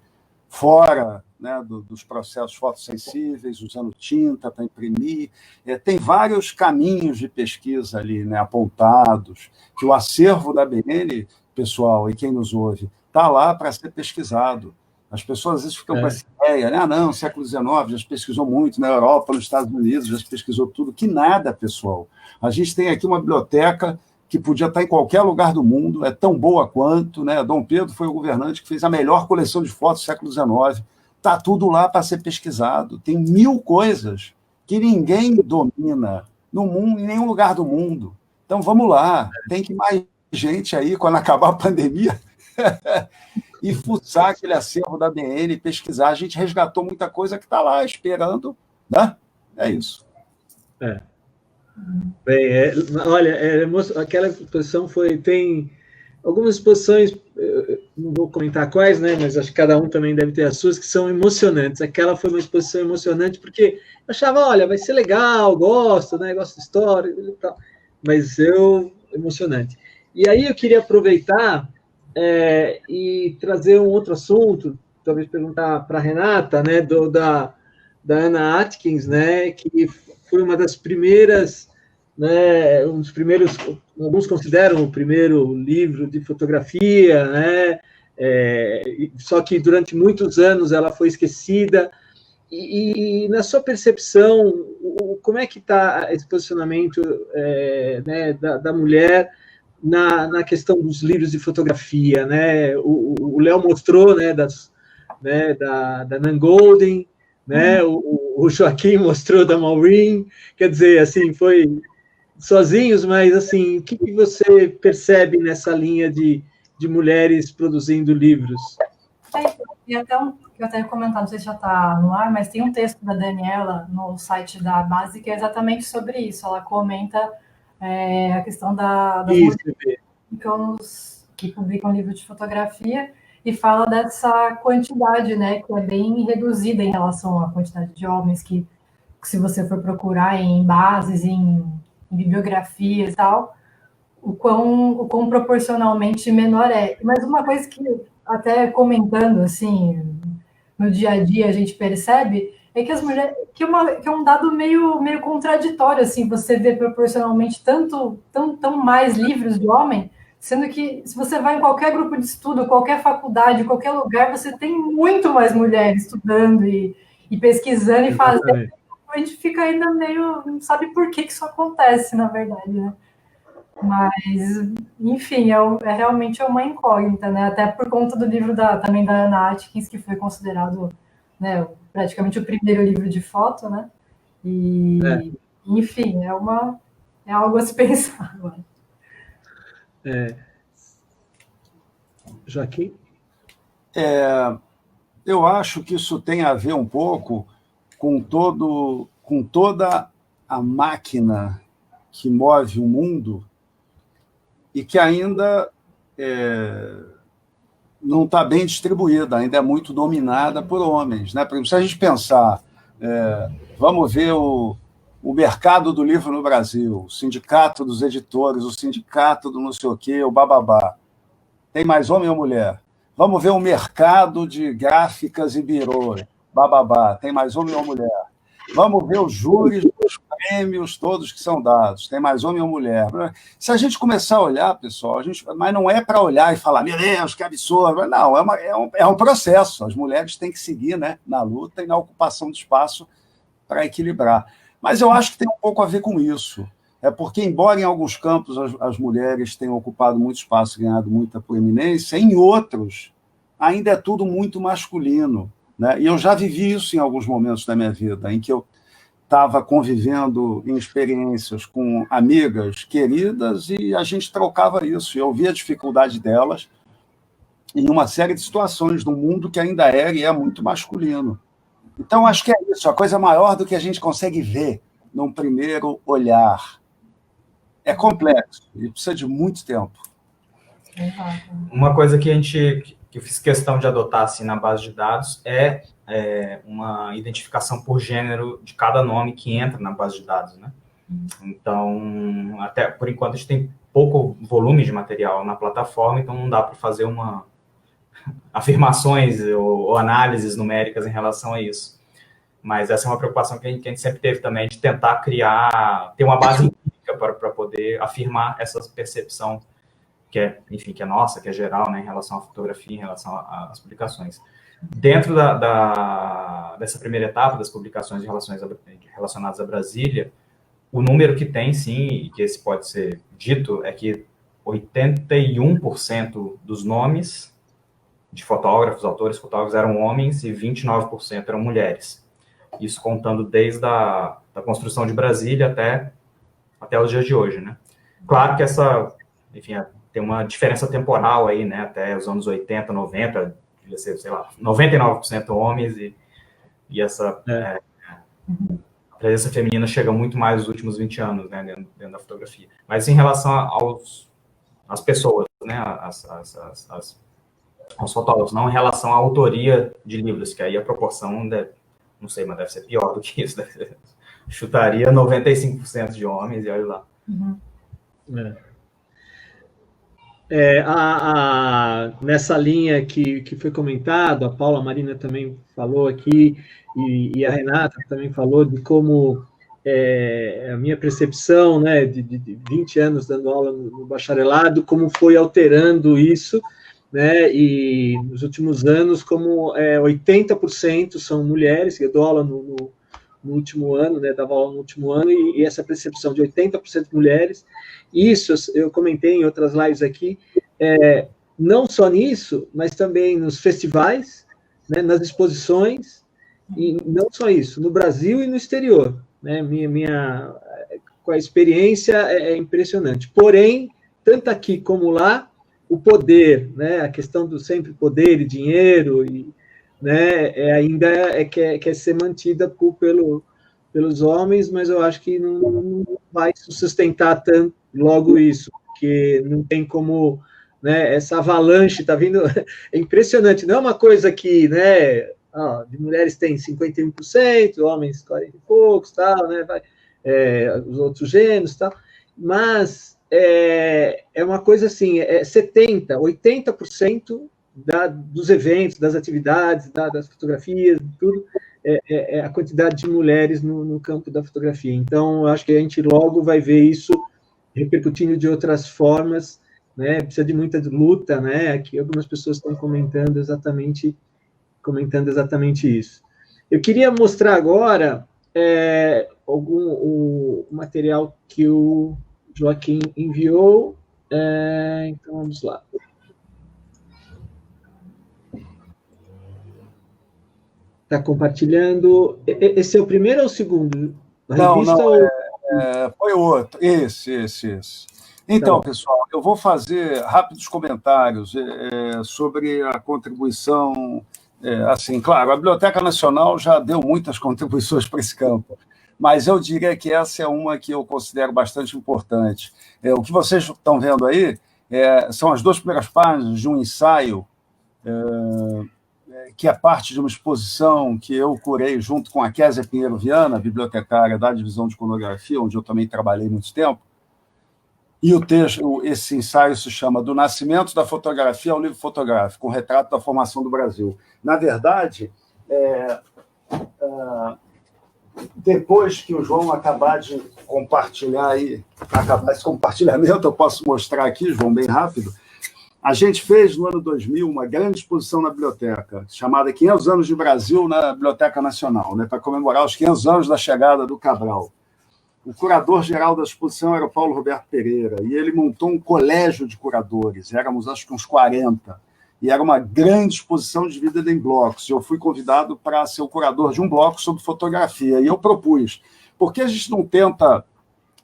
fora, né, dos processos fotossensíveis, usando tinta para imprimir. Tem vários caminhos de pesquisa ali, né, apontados, que o acervo da BN, pessoal, e quem nos ouve, está lá para ser pesquisado. As pessoas às vezes ficam com essa ideia, né? Não, século XIX já se pesquisou muito, na Europa, nos Estados Unidos, já se pesquisou tudo. Que nada, pessoal. A gente tem aqui uma biblioteca que podia estar em qualquer lugar do mundo, é tão boa quanto, né? Dom Pedro foi o governante que fez a melhor coleção de fotos do século XIX. Está tudo lá para ser pesquisado. Tem 1000 coisas que ninguém domina no mundo, em nenhum lugar do mundo. Então, vamos lá. Tem que mais gente aí, quando acabar a pandemia, e fuçar aquele acervo da BN, pesquisar. A gente resgatou muita coisa que está lá esperando, né? É isso.
Bem, olha, aquela exposição tem algumas exposições, não vou comentar quais, né, mas acho que cada um também deve ter as suas, que são emocionantes. Aquela foi uma exposição emocionante, porque eu achava, olha, vai ser legal, gosto, né, gosto de história e tal, mas emocionante. E aí eu queria aproveitar e trazer um outro assunto, talvez perguntar para a Renata, né, da Anna Atkins, né, que foi uma das primeiras, né, um dos primeiros, alguns consideram o primeiro livro de fotografia, né, só que durante muitos anos ela foi esquecida. E na sua percepção, como é que está esse posicionamento né, da mulher na questão dos livros de fotografia, né? O Léo mostrou, né, da Nan Goldin, né? O Joaquim mostrou da Maureen, quer dizer, assim, foi sozinhos, mas assim, o que você percebe nessa linha de mulheres produzindo livros?
E até eu até ia comentar, não sei se já está no ar, mas tem um texto da Daniela no site da Base que é exatamente sobre isso. Ela comenta a questão das mulheres que publicam livro de fotografia e fala dessa quantidade, né, que é bem reduzida em relação à quantidade de homens que se você for procurar em bases, em bibliografias e tal, o quão proporcionalmente menor é. Mas uma coisa que, até comentando, assim, no dia a dia a gente percebe, é que as mulheres, que é um dado meio contraditório, assim, você vê proporcionalmente tão mais livros de homem, sendo que se você vai em qualquer grupo de estudo, qualquer faculdade, qualquer lugar, você tem muito mais mulheres estudando e pesquisando e fazendo. A gente fica ainda meio, não sabe por que isso acontece, na verdade, né? Mas, enfim, realmente uma incógnita, né? Até por conta do livro também da Anna Atkins, que foi considerado, né, praticamente o primeiro livro de foto, né? E, enfim, é algo a se pensar agora.
Joaquim?
Eu acho que isso tem a ver um pouco com toda a máquina que move o mundo e que ainda não está bem distribuída, ainda é muito dominada por homens, né? Se a gente pensar, vamos ver o mercado do livro no Brasil, o sindicato dos editores, o sindicato do não sei o quê, o bababá. Tem mais homem ou mulher? Vamos ver o mercado de gráficas e birô. bababá, tem mais homem ou mulher. Vamos ver os júris dos prêmios todos que são dados, tem mais homem ou mulher. Se a gente começar a olhar, pessoal, mas não é para olhar e falar, meu Deus, que absurdo. Não, é um processo. As mulheres têm que seguir, né, na luta e na ocupação de espaço para equilibrar. Mas eu acho que tem um pouco a ver com isso. É porque, embora em alguns campos as mulheres tenham ocupado muito espaço e ganhado muita proeminência, em outros ainda é tudo muito masculino. Né? E eu já vivi isso em alguns momentos da minha vida, em que eu estava convivendo em experiências com amigas queridas e a gente trocava isso. Eu via a dificuldade delas em uma série de situações no mundo que ainda era e é muito masculino. Então, acho que é isso, a coisa maior do que a gente consegue ver num primeiro olhar. É complexo e precisa de muito tempo.
Uma coisa que eu fiz questão de adotar assim, na base de dados é uma identificação por gênero de cada nome que entra na base de dados, né? Então, até por enquanto, a gente tem pouco volume de material na plataforma, então não dá para fazer afirmações ou análises numéricas em relação a isso. Mas essa é uma preocupação que a gente sempre teve também, de tentar ter uma base empírica para poder afirmar essa percepção que é nossa, que é geral, né, em relação à fotografia, em relação às publicações. Dentro dessa primeira etapa das publicações relacionadas a Brasília, o número que tem, sim, e que esse pode ser dito, é que 81% dos nomes de fotógrafos, autores fotógrafos, eram homens e 29% eram mulheres. Isso contando desde a construção de Brasília até os dias de hoje, né? Claro que tem uma diferença temporal aí, né? Até os anos 80, 90, devia ser, sei lá, 99% homens e essa a presença feminina chega muito mais nos últimos 20 anos, né? Dentro da fotografia. Mas em relação às pessoas, né? Aos fotógrafos, não em relação à autoria de livros, que aí a proporção, não sei, mas deve ser pior do que isso. Chutaria 95% de homens, e olha lá.
Nessa linha que foi comentado, a Paula Marina também falou aqui, e a Renata também falou de como a minha percepção, né, de 20 anos dando aula no bacharelado, como foi alterando isso, né, e nos últimos anos, como 80% são mulheres, eu dou aula no último ano, né, dava aula no último ano, e essa percepção de 80% mulheres, isso eu comentei em outras lives aqui, não só nisso, mas também nos festivais, né, nas exposições, e não só isso, no Brasil e no exterior, né, com a experiência é impressionante. Porém, tanto aqui como lá, o poder, né, a questão do sempre poder e dinheiro, né, ainda quer ser mantida pelos homens, mas eu acho que não vai sustentar tanto logo isso, porque não tem como, né, essa avalanche está vindo, é impressionante, não é uma coisa que, né, de mulheres tem 51%, homens 40 e poucos, tal, né, os outros gêneros, tal, mas é uma coisa assim, 70%, 80% dos eventos, das atividades, das fotografias, tudo, a quantidade de mulheres no campo da fotografia. Então, eu acho que a gente logo vai ver isso repercutindo de outras formas, né? Precisa de muita luta, né? Aqui algumas pessoas estão comentando exatamente isso. Eu queria mostrar agora o material que o Joaquim enviou. Então, vamos lá. Está compartilhando. Esse é o primeiro ou o segundo?
Não, foi outro. Esse. Então, tá, pessoal, eu vou fazer rápidos comentários sobre a contribuição. Assim, claro, a Biblioteca Nacional já deu muitas contribuições para esse campo, mas eu diria que essa é uma que eu considero bastante importante. O que vocês estão vendo aí são as duas primeiras páginas de um ensaio que é parte de uma exposição que eu curei junto com a Kézia Pinheiro Viana, bibliotecária da Divisão de Iconografia, onde eu também trabalhei muito tempo. E esse ensaio se chama Do Nascimento da Fotografia ao Livro Fotográfico, um retrato da formação do Brasil. Na verdade, depois que o João acabar de compartilhar aí, acabar esse compartilhamento, eu posso mostrar aqui, João, bem rápido. A gente fez, no ano 2000, uma grande exposição na biblioteca, chamada 500 anos de Brasil na Biblioteca Nacional, né, para comemorar os 500 anos da chegada do Cabral. O curador-geral da exposição era o Paulo Roberto Pereira, e ele montou um colégio de curadores, éramos acho que uns 40, e era uma grande exposição dividida em blocos. Eu fui convidado para ser o curador de um bloco sobre fotografia, e eu propus, por que a gente não tenta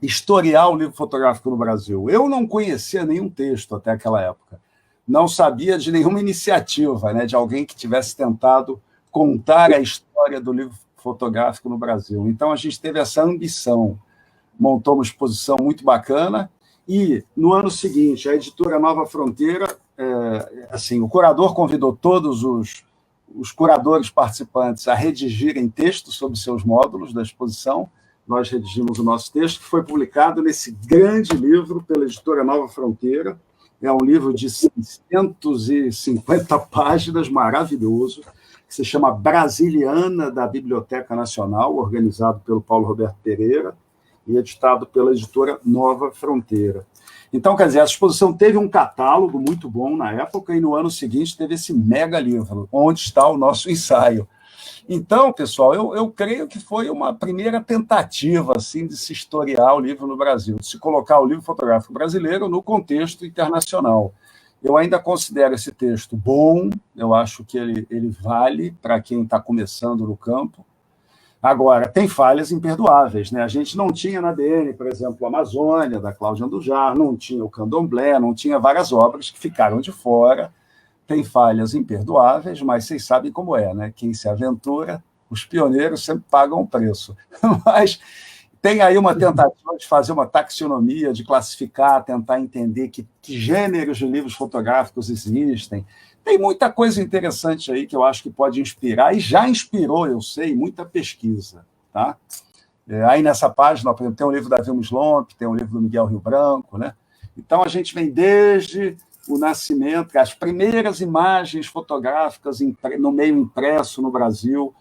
historiar o livro fotográfico no Brasil? Eu não conhecia nenhum texto até aquela época, não sabia de nenhuma iniciativa, né, de alguém que tivesse tentado contar a história do livro fotográfico no Brasil. Então, a gente teve essa ambição, montou uma exposição muito bacana, e, no ano seguinte, a editora Nova Fronteira, assim, o curador convidou todos os curadores participantes a redigirem textos sobre seus módulos da exposição. Nós redigimos o nosso texto, que foi publicado nesse grande livro pela editora Nova Fronteira. É um livro de 650 páginas, maravilhoso, que se chama Brasiliana da Biblioteca Nacional, organizado pelo Paulo Roberto Pereira e editado pela editora Nova Fronteira. Então, quer dizer, a exposição teve um catálogo muito bom na época, e no ano seguinte teve esse mega livro, Onde Está o Nosso Ensaio? Então, pessoal, eu creio que foi uma primeira tentativa assim, de se historiar o livro no Brasil, de se colocar o livro fotográfico brasileiro no contexto internacional. Eu ainda considero esse texto bom, eu acho que ele vale para quem está começando no campo. Agora, tem falhas imperdoáveis, né? A gente não tinha na ADN, por exemplo, a Amazônia, da Cláudia Andujar, não tinha o Candomblé, não tinha várias obras que ficaram de fora. Tem falhas imperdoáveis, mas vocês sabem como é, né? Quem se aventura, os pioneiros sempre pagam o preço. Mas tem aí uma tentativa de fazer uma taxonomia, de classificar, tentar entender que gêneros de livros fotográficos existem. Tem muita coisa interessante aí que eu acho que pode inspirar, e já inspirou, eu sei, muita pesquisa. Tá? Aí nessa página, por exemplo, tem um livro da Vilma Slomp, tem um livro do Miguel Rio Branco. Né? Então, a gente vem desde o nascimento, as primeiras imagens fotográficas no meio impresso no Brasil,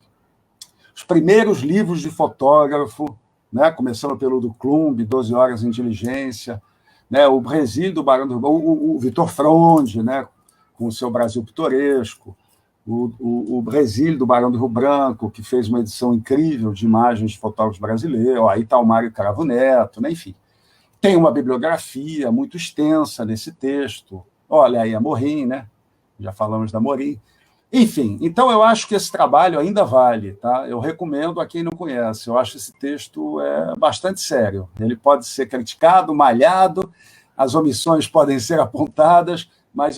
os primeiros livros de fotógrafo, né, começando pelo do Klumb, 12 Horas em Diligência, né, o Brasil do Barão do o Vitor Fronde, né, com o seu Brasil Pitoresco, o Brasil do Barão do Rio Branco, que fez uma edição incrível de imagens de fotógrafos brasileiros, aí está o Mário Cravo Neto, né, enfim. Tem uma bibliografia muito extensa nesse texto. Olha aí a Morim, né? Já falamos da Morim. Enfim, então eu acho que esse trabalho ainda vale, tá? Eu recomendo a quem não conhece. Eu acho que esse texto bastante sério. Ele pode ser criticado, malhado, as omissões podem ser apontadas, mas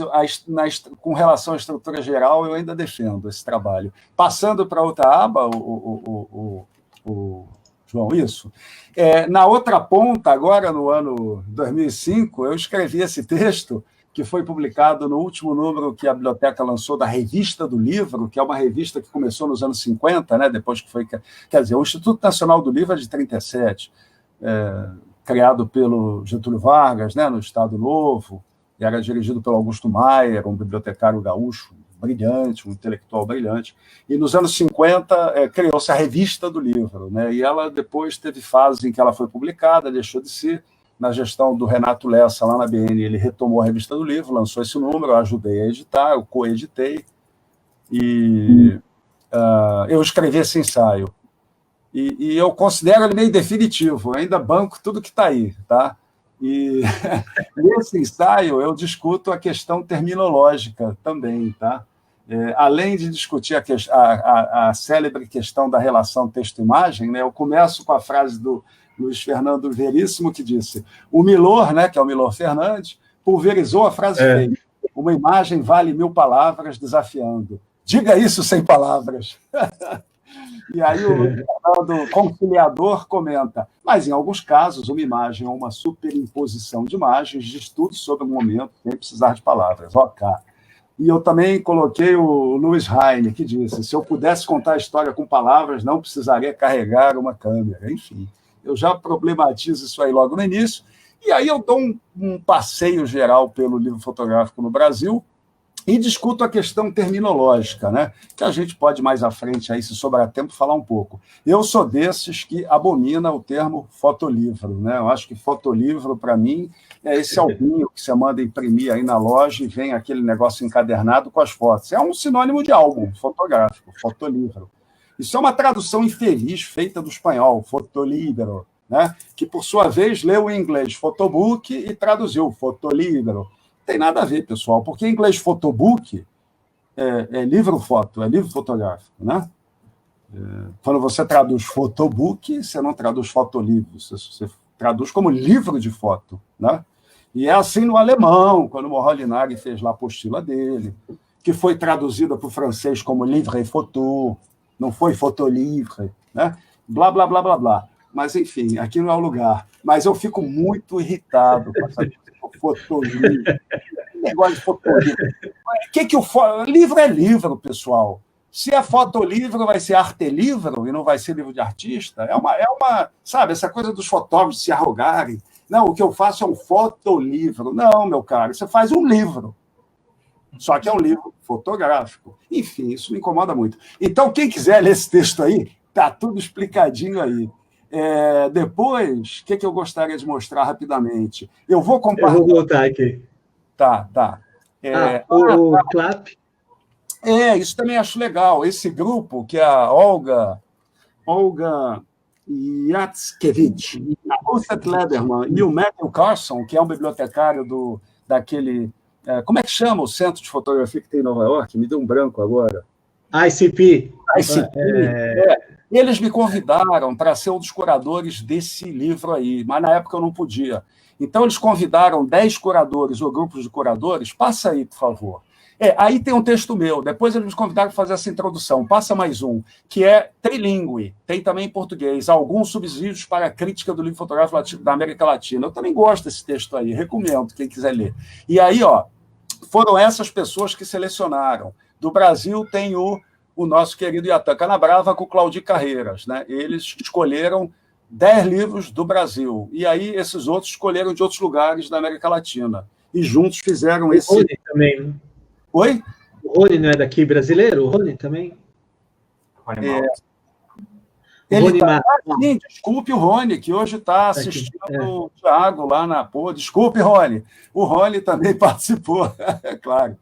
com relação à estrutura geral, eu ainda defendo esse trabalho. Passando para outra aba, João, isso. Na outra ponta, agora no ano 2005, eu escrevi esse texto, que foi publicado no último número que a biblioteca lançou da Revista do Livro, que é uma revista que começou nos anos 50, né, depois que foi... Quer dizer, o Instituto Nacional do Livro é de 37, criado pelo Getúlio Vargas, né, no Estado Novo, e era dirigido pelo Augusto Maier, um bibliotecário gaúcho brilhante, um intelectual brilhante. E nos anos 50 criou-se a Revista do Livro, né, e ela depois teve fases em que ela foi publicada, deixou de ser. Na gestão do Renato Lessa, lá na BN, ele retomou a Revista do Livro, lançou esse número, eu ajudei a editar, eu coeditei, e eu escrevi esse ensaio. E eu considero ele meio definitivo, eu ainda banco tudo que está aí. Tá? E nesse ensaio eu discuto a questão terminológica também. Tá? Além de discutir a célebre questão da relação texto-imagem, né, eu começo com a frase do Luiz Fernando Veríssimo, que disse: o Milor, né, que é o Milor Fernandes, pulverizou a frase feita: uma imagem vale 1000 palavras, desafiando. Diga isso sem palavras. E aí o Luiz Fernando, conciliador, comenta: mas, em alguns casos, uma imagem ou uma superimposição de imagens diz tudo sobre o momento, sem precisar de palavras. Ok. E eu também coloquei o Louis Heine, que disse: se eu pudesse contar a história com palavras, não precisaria carregar uma câmera. Enfim, eu já problematizo isso aí logo no início, e aí eu dou um passeio geral pelo livro fotográfico no Brasil, E discuto a questão terminológica, né? Que a gente pode mais à frente, aí, se sobrar tempo, falar um pouco. Eu sou desses que abomina o termo fotolivro, né? Eu acho que fotolivro, para mim, é esse albinho que você manda imprimir aí na loja e vem aquele negócio encadernado com as fotos. É um sinônimo de álbum fotográfico, fotolivro. Isso é uma tradução infeliz feita do espanhol, fotolibro, né? Que, por sua vez, leu em inglês photobook e traduziu fotolibro. Não tem nada a ver, pessoal, porque em inglês photobook é livro-foto, é livro fotográfico, né? Quando você traduz photobook, você não traduz fotolivro, você traduz como livro de foto, né? E é assim no alemão, quando o Moholy-Nagy fez lá a apostila dele, que foi traduzida para o francês como livre photo, não foi fotolivre, né? Blá, blá, blá, blá, blá. Mas, enfim, aqui não é o lugar. Mas eu fico muito irritado com essa fotolivre. Negócio de fotolivro. Livro é livro, pessoal. Se é fotolivro, vai ser artelivro e não vai ser livro de artista. É uma, sabe, essa coisa dos fotógrafos se arrogarem. Não, o que eu faço é um fotolivro. Não, meu caro, você faz um livro. Só que é um livro fotográfico. Enfim, isso me incomoda muito. Então, quem quiser ler esse texto aí, está tudo explicadinho aí. Depois, o que eu gostaria de mostrar rapidamente? Eu vou compartilhar.
Eu vou voltar aqui.
Tá.
O Clap.
Isso também acho legal. Esse grupo, que é a Olga Jackiewicz, a Ruth Lederman e o Matthew Carson, que é um bibliotecário daquele... como é que chama o centro de fotografia que tem em Nova York? Me deu um branco agora.
ICP.
Eles me convidaram para ser um dos curadores desse livro aí, mas na época eu não podia. Então, eles convidaram 10 curadores ou grupos de curadores. Passa aí, por favor. Aí tem um texto meu. Depois eles me convidaram para fazer essa introdução. Passa mais um, que é trilingüe. Tem também em português. Alguns subsídios para a crítica do livro fotográfico da América Latina. Eu também gosto desse texto aí. Recomendo, quem quiser ler. E aí, foram essas pessoas que selecionaram. Do Brasil tem o nosso querido Iatan Canabrava com o Claudio Carreiras, né? Eles escolheram 10 livros do Brasil. E aí esses outros escolheram de outros lugares da América Latina. E juntos fizeram esse...
O Rony também, né?
Oi?
O Rony não é daqui brasileiro? O Rony também?
Ele tá... Sim, desculpe o Rony, que hoje está assistindo o Thiago lá na... Desculpe, Rony. O Rony também participou, é claro.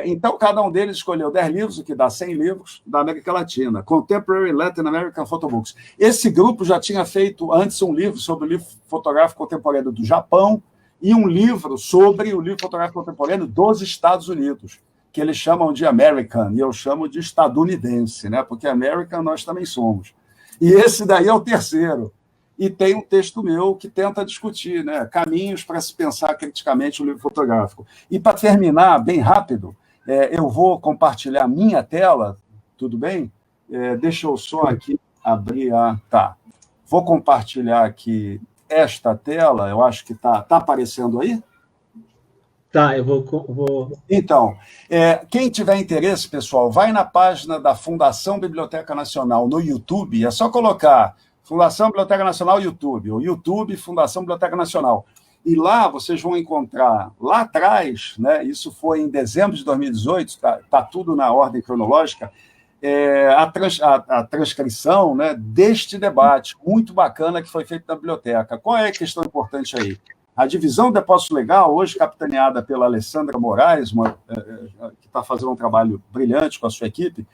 Então, cada um deles escolheu 10 livros, o que dá 100 livros, da América Latina. Contemporary Latin American Photobooks. Esse grupo já tinha feito antes um livro sobre o livro fotográfico contemporâneo do Japão e um livro sobre o livro fotográfico contemporâneo dos Estados Unidos, que eles chamam de American, e eu chamo de estadunidense, né? Porque American nós também somos. E esse daí é o terceiro. E tem um texto meu que tenta discutir, né, caminhos para se pensar criticamente o livro fotográfico. E, para terminar, bem rápido, eu vou compartilhar a minha tela, tudo bem? Deixa eu só aqui abrir a... Tá. Vou compartilhar aqui esta tela, eu acho que está aparecendo aí?
Tá, eu vou...
Então, quem tiver interesse, pessoal, vai na página da Fundação Biblioteca Nacional no YouTube, é só colocar... Fundação Biblioteca Nacional YouTube, ou YouTube Fundação Biblioteca Nacional. E lá vocês vão encontrar, lá atrás, né, isso foi em dezembro de 2018, tá tudo na ordem cronológica, a transcrição, né, deste debate muito bacana que foi feito na biblioteca. Qual é a questão importante aí? A divisão do depósito legal, hoje capitaneada pela Alessandra Moraes, que está fazendo um trabalho brilhante com a sua equipe,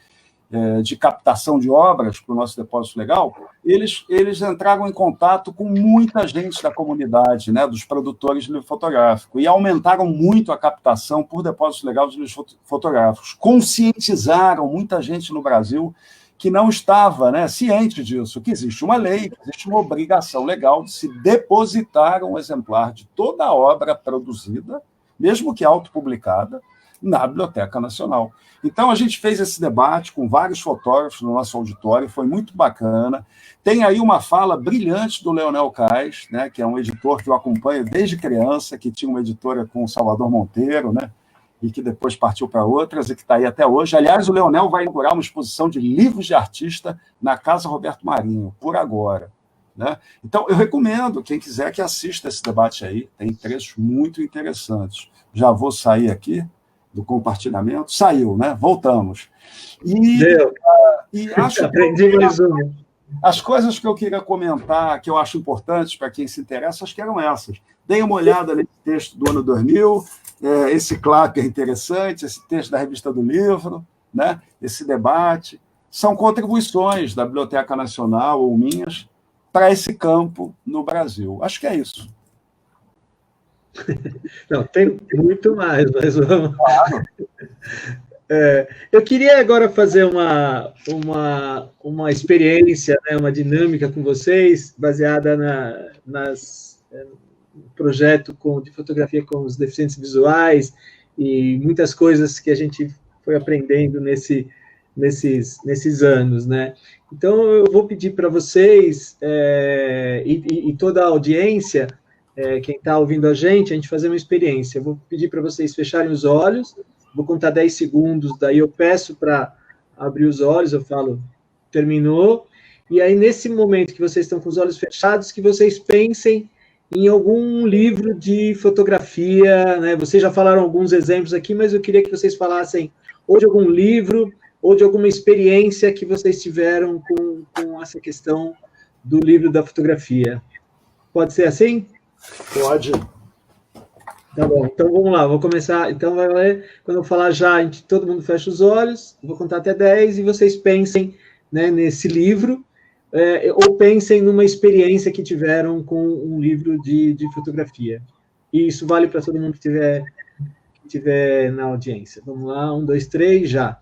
de captação de obras para o nosso depósito legal, eles entraram em contato com muita gente da comunidade, né, dos produtores de livro fotográfico, e aumentaram muito a captação por depósito legal de livros fotográficos. Conscientizaram muita gente no Brasil que não estava, né, ciente disso, que existe uma lei, que existe uma obrigação legal de se depositar um exemplar de toda a obra produzida, mesmo que autopublicada, na Biblioteca Nacional. Então, a gente fez esse debate com vários fotógrafos no nosso auditório, foi muito bacana. Tem aí uma fala brilhante do Leonel Kais, né, que é um editor que eu acompanho desde criança, que tinha uma editora com o Salvador Monteiro, né, e que depois partiu para outras e que está aí até hoje. Aliás, o Leonel vai inaugurar uma exposição de livros de artista na Casa Roberto Marinho, por agora. Né? Então, eu recomendo, quem quiser, que assista esse debate aí, tem trechos muito interessantes. Já vou sair aqui do compartilhamento. Saiu, né? Voltamos.
Deu.
E acho
Aprendi mais uma.
As coisas que eu queria comentar, que eu acho importantes para quem se interessa, acho que eram essas. Deem uma olhada nesse texto do ano 2000, esse Clapper interessante, esse texto da Revista do Livro, né? Esse debate. São contribuições da Biblioteca Nacional ou minhas para esse campo no Brasil. Acho que é isso.
Não, tem muito mais, mas vamos... Claro. Eu queria agora fazer uma experiência, né, uma dinâmica com vocês, baseada no projeto de fotografia com os deficientes visuais e muitas coisas que a gente foi aprendendo nesses anos, né? Então, eu vou pedir para vocês e toda a audiência, quem está ouvindo a gente fazer uma experiência. Eu vou pedir para vocês fecharem os olhos. Vou contar 10 segundos, daí eu peço para abrir os olhos, eu falo, terminou, e aí nesse momento que vocês estão com os olhos fechados, que vocês pensem em algum livro de fotografia, né? Vocês já falaram alguns exemplos aqui, mas eu queria que vocês falassem ou de algum livro, ou de alguma experiência que vocês tiveram com essa questão do livro da fotografia. Pode ser assim?
Pode.
Tá bom, então vamos lá, vou começar. Então vai valer, quando eu falar já, todo mundo fecha os olhos, vou contar até 10 e vocês pensem, né, nesse livro, ou pensem numa experiência que tiveram com um livro de fotografia. E isso vale para todo mundo que tiver na audiência. Vamos lá, 1, 2, 3, já.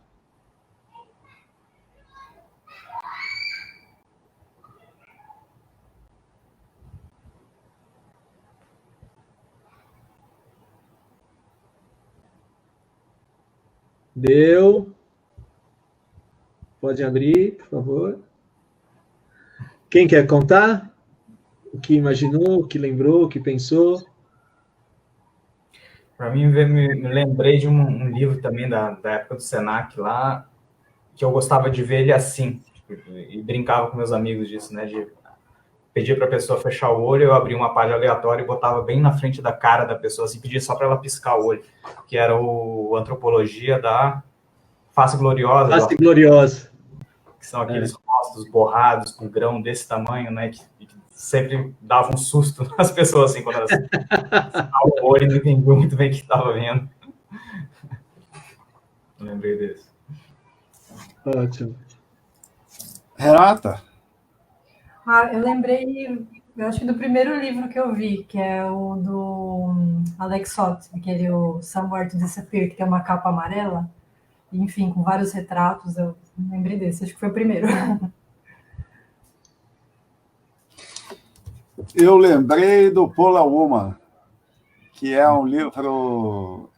Deu. Pode abrir, por favor. Quem quer contar? O que imaginou, o que lembrou, o que pensou?
Para mim, me lembrei de um livro também da época do Senac lá, que eu gostava de ver ele assim, e brincava com meus amigos disso, né? De pedir para a pessoa fechar o olho, eu abria uma página aleatória e botava bem na frente da cara da pessoa, assim, pedia só para ela piscar o olho, que era o Antropologia da Face Gloriosa.
Face Gloriosa.
Que são aqueles rostos borrados com grão desse tamanho, né? Que sempre dava um susto nas pessoas, assim, quando elas piscavam o olho e não entendiam muito bem o que estava vendo. Eu lembrei desse.
Ótimo.
Renata?
Eu lembrei, eu acho que do primeiro livro que eu vi, que é o do Alex Sott, aquele Somewhere to Disappear, que tem uma capa amarela, enfim, com vários retratos. Eu lembrei desse, acho que foi o primeiro.
Eu lembrei do Paula Woman, que é um livro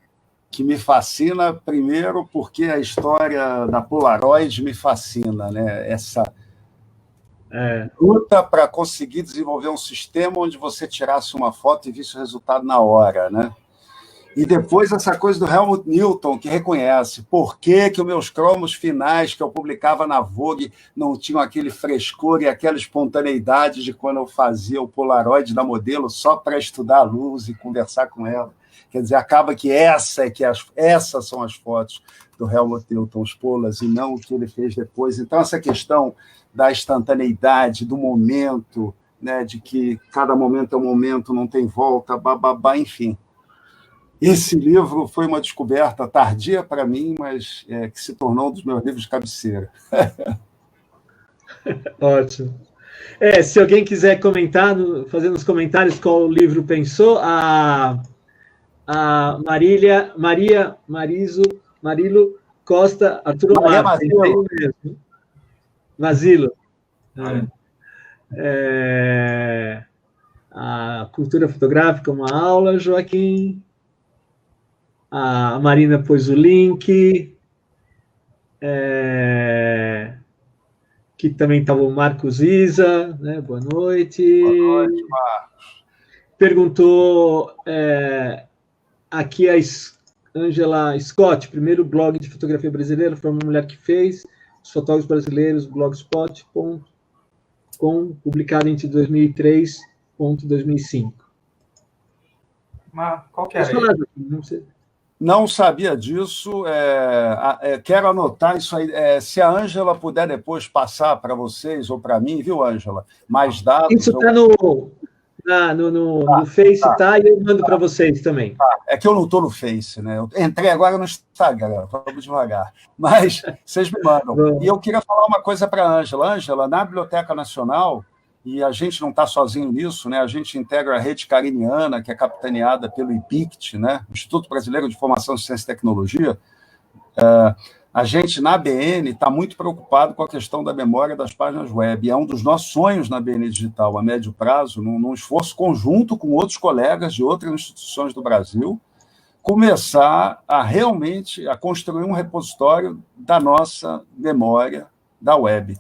que me fascina, primeiro porque a história da Polaroid me fascina, né? Essa luta para conseguir desenvolver um sistema onde você tirasse uma foto e visse o resultado na hora, né? E depois essa coisa do Helmut Newton, que reconhece por que os meus cromos finais que eu publicava na Vogue não tinham aquele frescor e aquela espontaneidade de quando eu fazia o Polaroid da modelo só para estudar a luz e conversar com ela. Quer dizer, acaba que essas são as fotos do Helmut Newton, os Polas, e não o que ele fez depois. Então, essa questão da instantaneidade, do momento, né, de que cada momento é um momento, não tem volta, bababá, enfim. Esse livro foi uma descoberta tardia para mim, mas que se tornou um dos meus livros de cabeceira.
Ótimo. Se alguém quiser comentar, fazer nos comentários qual livro pensou, a Marilo Costa, Arturo Omar. Mazilo. A cultura fotográfica, uma aula, Joaquim. A Marina pôs o link. Que também estava o Marcos Isa, né? Boa noite.
Boa noite, Marcos.
Perguntou aqui a Angela Scott, primeiro blog de fotografia brasileira, foi uma mulher que fez, os fotógrafos brasileiros, blogspot.com, publicado entre 2003 e 2005.
Mas qual que era?
Não sei.
Não sabia disso. Quero anotar isso aí. Se a Ângela puder depois passar para vocês ou para mim, viu, Ângela? Mais dados.
Isso está no Face, tá? E eu mando para vocês também.
É que eu não estou no Face, né? Eu entrei agora no Instagram, vamos devagar. Mas vocês me mandam. E eu queria falar uma coisa para a Ângela. Ângela, na Biblioteca Nacional, e a gente não está sozinho nisso, né? A gente integra a rede cariniana, que é capitaneada pelo IPICT, né? Instituto Brasileiro de Informação, Ciência e Tecnologia. A gente, na BN, está muito preocupado com a questão da memória das páginas web. É um dos nossos sonhos na BN Digital, a médio prazo, num esforço conjunto com outros colegas de outras instituições do Brasil, começar a realmente construir um repositório da nossa memória da web.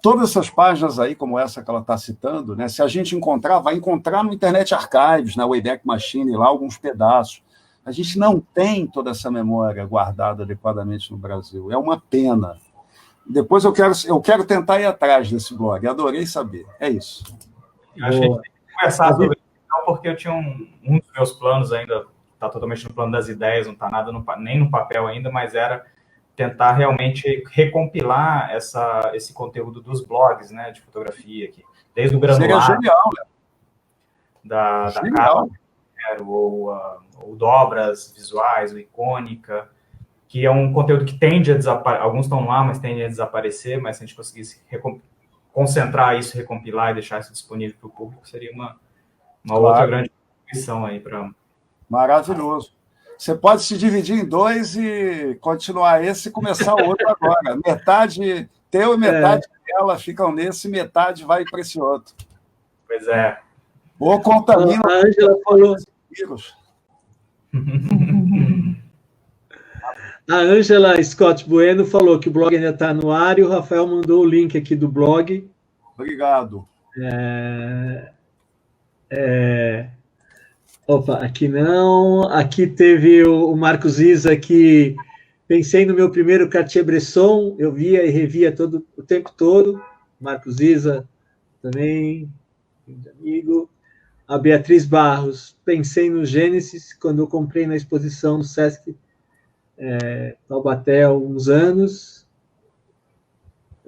Todas essas páginas aí, como essa que ela está citando, né, se a gente encontrar, vai encontrar no Internet Archives, na Wayback Machine, lá alguns pedaços. A gente não tem toda essa memória guardada adequadamente no Brasil. É uma pena. Depois eu quero tentar ir atrás desse blog. Adorei saber. É isso.
Eu acho que a gente tem que conversar sobre isso, porque eu tinha um dos meus planos ainda, está totalmente no plano das ideias, não está nada nem no papel ainda, mas era tentar realmente recompilar esse conteúdo dos blogs, né, de fotografia, aqui, desde o granular.
Seria genial, né?
Da capa, ou dobras visuais, ou icônica, que é um conteúdo que tende a desaparecer, alguns estão lá, mas tende a desaparecer, mas se a gente conseguisse concentrar isso, recompilar e deixar isso disponível para o público, seria uma outra grande contribuição aí para...
Maravilhoso. Você pode se dividir em dois e continuar esse e começar o outro agora. Metade teu e metade dela ficam nesse, metade vai para esse outro.
Pois é.
Ou contamina...
A Ângela falou... A Ângela Scott Bueno falou que o blog ainda está no ar e o Rafael mandou o link aqui do blog.
Obrigado.
Opa, aqui não. Aqui teve o Marcos Isa que pensei no meu primeiro Cartier-Bresson, eu via e revia o tempo todo. Marcos Isa também, amigo. A Beatriz Barros, pensei no Gênesis quando eu comprei na exposição do Sesc Taubaté há uns anos.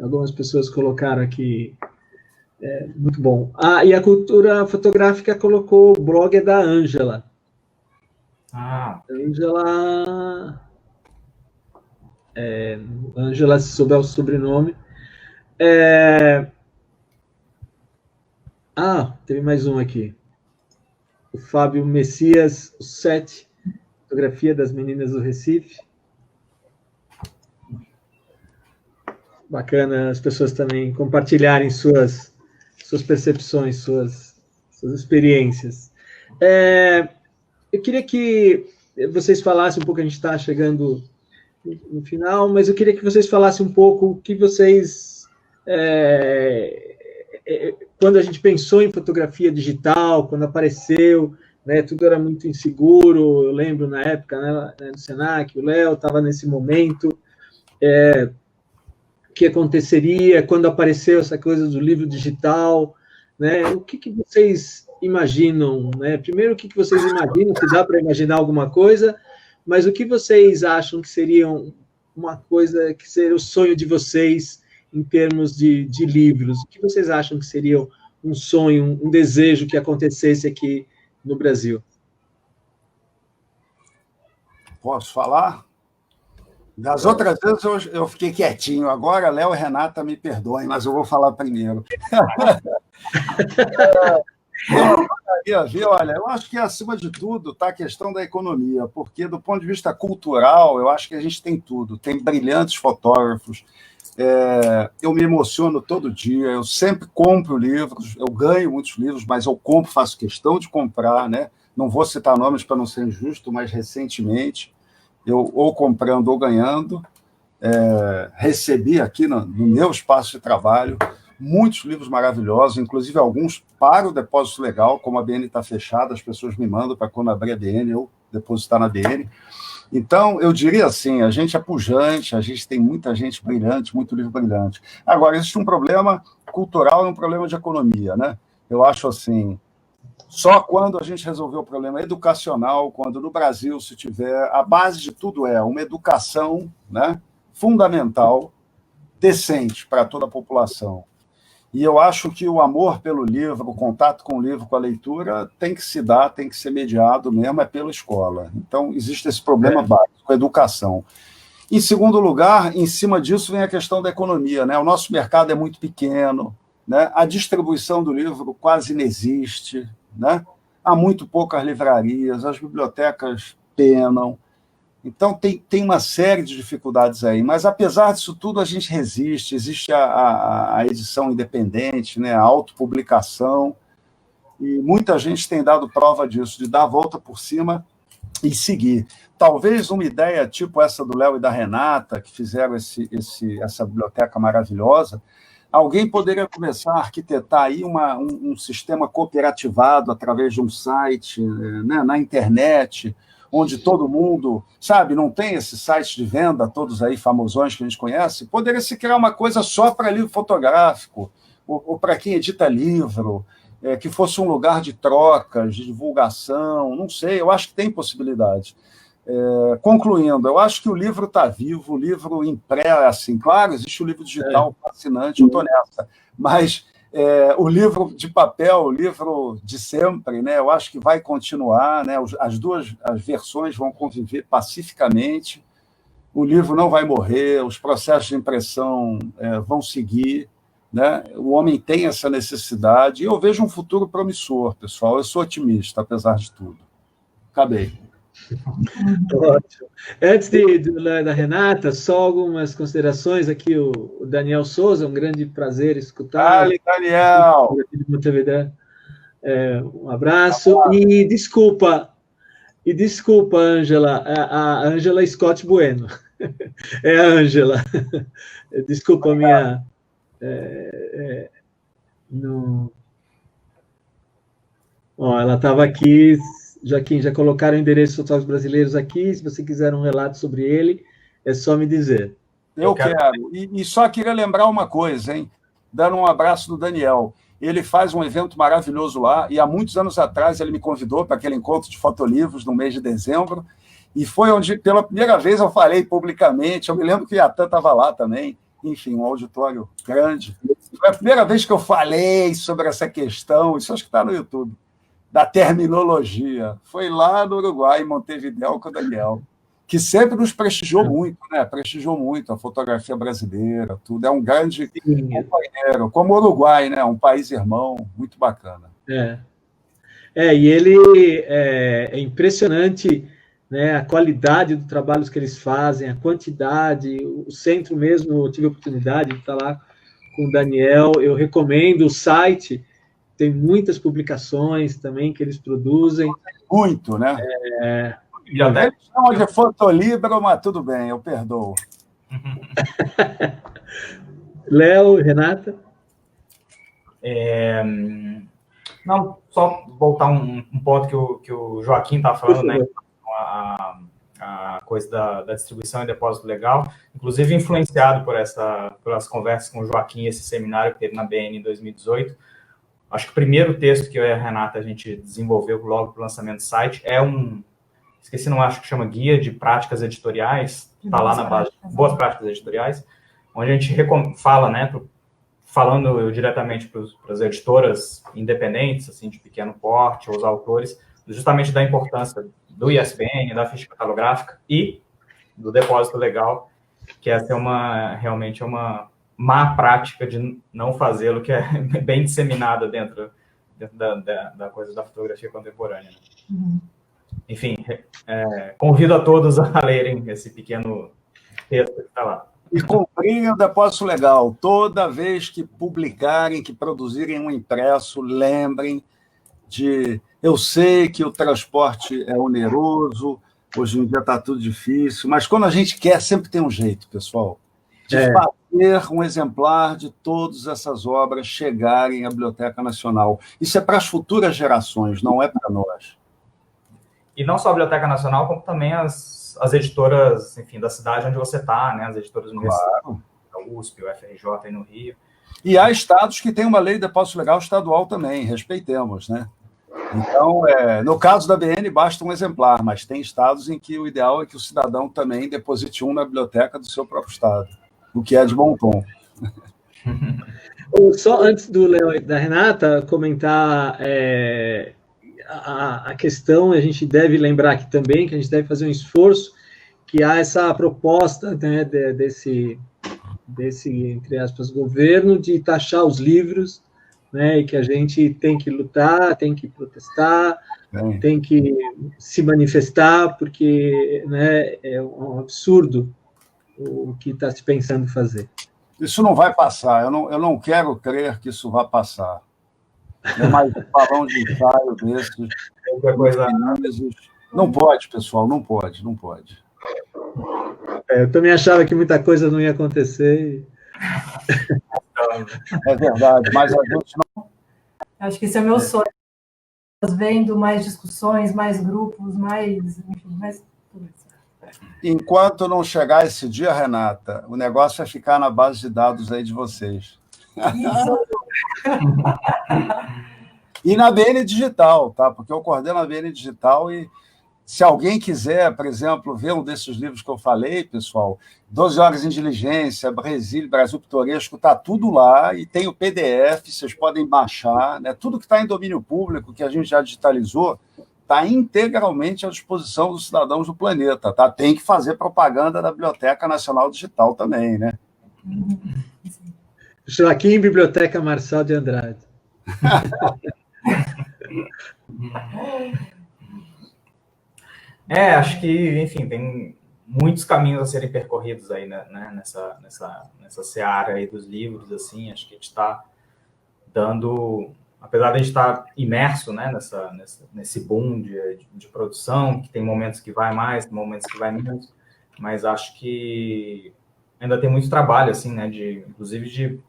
Algumas pessoas colocaram aqui, muito bom. E a Cultura Fotográfica colocou o blog da Ângela. Ângela, se souber o sobrenome. Teve mais um aqui. O Fábio Messias, o 7, fotografia das meninas do Recife. Bacana as pessoas também compartilharem suas percepções, suas experiências. Eu queria que vocês falassem um pouco, a gente está chegando no final, mas eu queria que vocês falassem um pouco o que vocês... quando a gente pensou em fotografia digital, quando apareceu, né, tudo era muito inseguro, eu lembro na época, né, no Senac, o Léo estava nesse momento, o que aconteceria quando apareceu essa coisa do livro digital, né, o que vocês imaginam, né? Primeiro, o que vocês imaginam, se dá para imaginar alguma coisa, mas o que vocês acham que seria uma coisa, que seria o sonho de vocês em termos de livros? O que vocês acham que seria um sonho, um desejo que acontecesse aqui no Brasil?
Posso falar? Das outras vezes eu fiquei quietinho. Agora, Léo e Renata me perdoem, mas eu vou falar primeiro. Olha, eu acho que, acima de tudo, está a questão da economia, porque, do ponto de vista cultural, eu acho que a gente tem tudo. Tem brilhantes fotógrafos, eu me emociono todo dia, eu sempre compro livros, eu ganho muitos livros, mas eu compro, faço questão de comprar, né? Não vou citar nomes para não ser injusto, mas recentemente, eu ou comprando ou ganhando, recebi aqui no meu espaço de trabalho muitos livros maravilhosos, inclusive alguns para o depósito legal, como a BN está fechada, as pessoas me mandam para quando abrir a BN, eu depositar na BN. Então, eu diria assim, a gente é pujante, a gente tem muita gente brilhante, muito livro brilhante. Agora, existe um problema cultural e um problema de economia, né? Eu acho assim, Só quando a gente resolver o problema educacional, quando no Brasil se tiver... A base de tudo é uma educação, né, fundamental, decente para toda a população. E eu acho que o amor pelo livro, o contato com o livro, com a leitura, tem que se dar, tem que ser mediado mesmo, é pela escola. Então, existe esse problema básico, a educação. Em segundo lugar, em cima disso vem a questão da economia, né? O nosso mercado é muito pequeno, né? A distribuição do livro quase não existe, né? Há muito poucas livrarias, as bibliotecas penam. Então, tem uma série de dificuldades aí, mas, apesar disso tudo, a gente resiste, existe a edição independente, né, a autopublicação, e muita gente tem dado prova disso, de dar a volta por cima e seguir. Talvez uma ideia tipo essa do Léo e da Renata, que fizeram essa biblioteca maravilhosa, alguém poderia começar a arquitetar aí um sistema cooperativado através de um site, né, na internet, onde todo mundo, sabe, não tem esses sites de venda, todos aí famosões que a gente conhece, poderia se criar uma coisa só para livro fotográfico, ou para quem edita livro, que fosse um lugar de trocas, de divulgação, não sei, eu acho que tem possibilidade. Concluindo, eu acho que o livro está vivo, o livro impresso, assim, claro, existe o livro digital fascinante, eu estou nessa, mas o livro de papel, o livro de sempre, né, eu acho que vai continuar, né, as versões vão conviver pacificamente, o livro não vai morrer, os processos de impressão vão seguir, né, o homem tem essa necessidade, e eu vejo um futuro promissor, pessoal, eu sou otimista, apesar de tudo. Acabei.
Ótimo. Antes da Renata, só algumas considerações aqui, o Daniel Souza, um grande prazer escutar.
Daniel!
Um abraço. E desculpa, Ângela, a Ângela Scott Bueno. É a Ângela. Desculpa a minha... ela estava aqui... Joaquim, já colocaram o endereço dos fotógrafos brasileiros aqui, se você quiser um relato sobre ele, é só me dizer.
Eu quero. E só queria lembrar uma coisa, hein? Dando um abraço do Daniel. Ele faz um evento maravilhoso lá, e há muitos anos atrás ele me convidou para aquele encontro de fotolivros no mês de dezembro, e foi onde, pela primeira vez, eu falei publicamente, eu me lembro que a Iatan estava lá também, enfim, um auditório grande. Foi a primeira vez que eu falei sobre essa questão, isso acho que está no YouTube, da terminologia. Foi lá no Uruguai, em Montevidéu, com o Daniel, que sempre nos prestigiou muito, né? Prestigiou muito a fotografia brasileira, tudo. É um grande companheiro, como o Uruguai, né? Um país irmão, muito bacana.
E ele é impressionante, né? A qualidade do trabalho que eles fazem, a quantidade, o centro mesmo, eu tive a oportunidade de estar lá com o Daniel, eu recomendo o site. Tem muitas publicações também que eles produzem.
Muito, né? Eles chamam de fotolibro, mas tudo bem, eu perdoo.
Léo, Renata?
Não, só voltar um ponto que o Joaquim estava falando, né? A coisa da distribuição e depósito legal, inclusive influenciado pelas conversas com o Joaquim, esse seminário que teve na BN em 2018. Acho que o primeiro texto que eu e a Renata a gente desenvolveu logo para o lançamento do site é esqueci, não acho que chama Guia de Práticas Editoriais, está lá na base, Boas Práticas Editoriais, onde a gente fala, né, falando diretamente para as editoras independentes, assim, de pequeno porte, os autores, justamente da importância do ISBN, da ficha catalográfica e do depósito legal, que essa é realmente uma má prática de não fazê-lo, que é bem disseminada dentro da coisa da fotografia contemporânea. Enfim, convido a todos a lerem esse pequeno texto que está lá.
E cumprem o depósito legal. Toda vez que publicarem, que produzirem um impresso, lembrem de... Eu sei que o transporte é oneroso, hoje em dia está tudo difícil, mas quando a gente quer, sempre tem um jeito, pessoal, de fazer um exemplar de todas essas obras chegarem à Biblioteca Nacional. Isso é para as futuras gerações, não é para nós.
E não só a Biblioteca Nacional, como também as editoras, enfim, da cidade onde você está, né? As editoras universitárias, a USP, o FRJ aí no Rio.
E há estados que têm uma lei de depósito legal estadual também, respeitemos, né? Então, no caso da BN, basta um exemplar, mas tem estados em que o ideal é que o cidadão também deposite um na biblioteca do seu próprio estado, o que é de bom tom.
Só antes do Léo e da Renata comentar a questão, a gente deve lembrar aqui também que a gente deve fazer um esforço, que há essa proposta, né, desse, entre aspas, governo de taxar os livros, né, e que a gente tem que lutar, tem que protestar, tem que se manifestar, porque, né, é um absurdo o que está se pensando fazer.
Isso não vai passar, eu não quero crer que isso vá passar. É mais um balão de ensaio desses. Não pode, pessoal, não pode.
Eu também achava que muita coisa não ia acontecer.
É verdade, mas a gente não...
Acho que esse é o meu sonho. Vendo mais discussões, mais grupos, enfim, mais tudo isso.
Enquanto não chegar esse dia, Renata, o negócio vai ficar na base de dados aí de vocês. E na BN Digital, tá? Porque eu coordeno a BN Digital e se alguém quiser, por exemplo, ver um desses livros que eu falei, pessoal, 12 Horas em Diligência, Brasil Pitoresco, está tudo lá e tem o PDF, vocês podem baixar, né? Tudo que está em domínio público, que a gente já digitalizou, está integralmente à disposição dos cidadãos do planeta, tá? Tem que fazer propaganda da Biblioteca Nacional Digital também, né?
Joaquim, Biblioteca Marçal de Andrade.
Acho que, enfim, tem muitos caminhos a serem percorridos aí, né, nessa seara aí dos livros, assim, acho que a gente está dando, apesar de a gente estar imerso, né, nesse boom de produção, que tem momentos que vai mais, tem momentos que vai menos, mas acho que ainda tem muito trabalho, assim, né, inclusive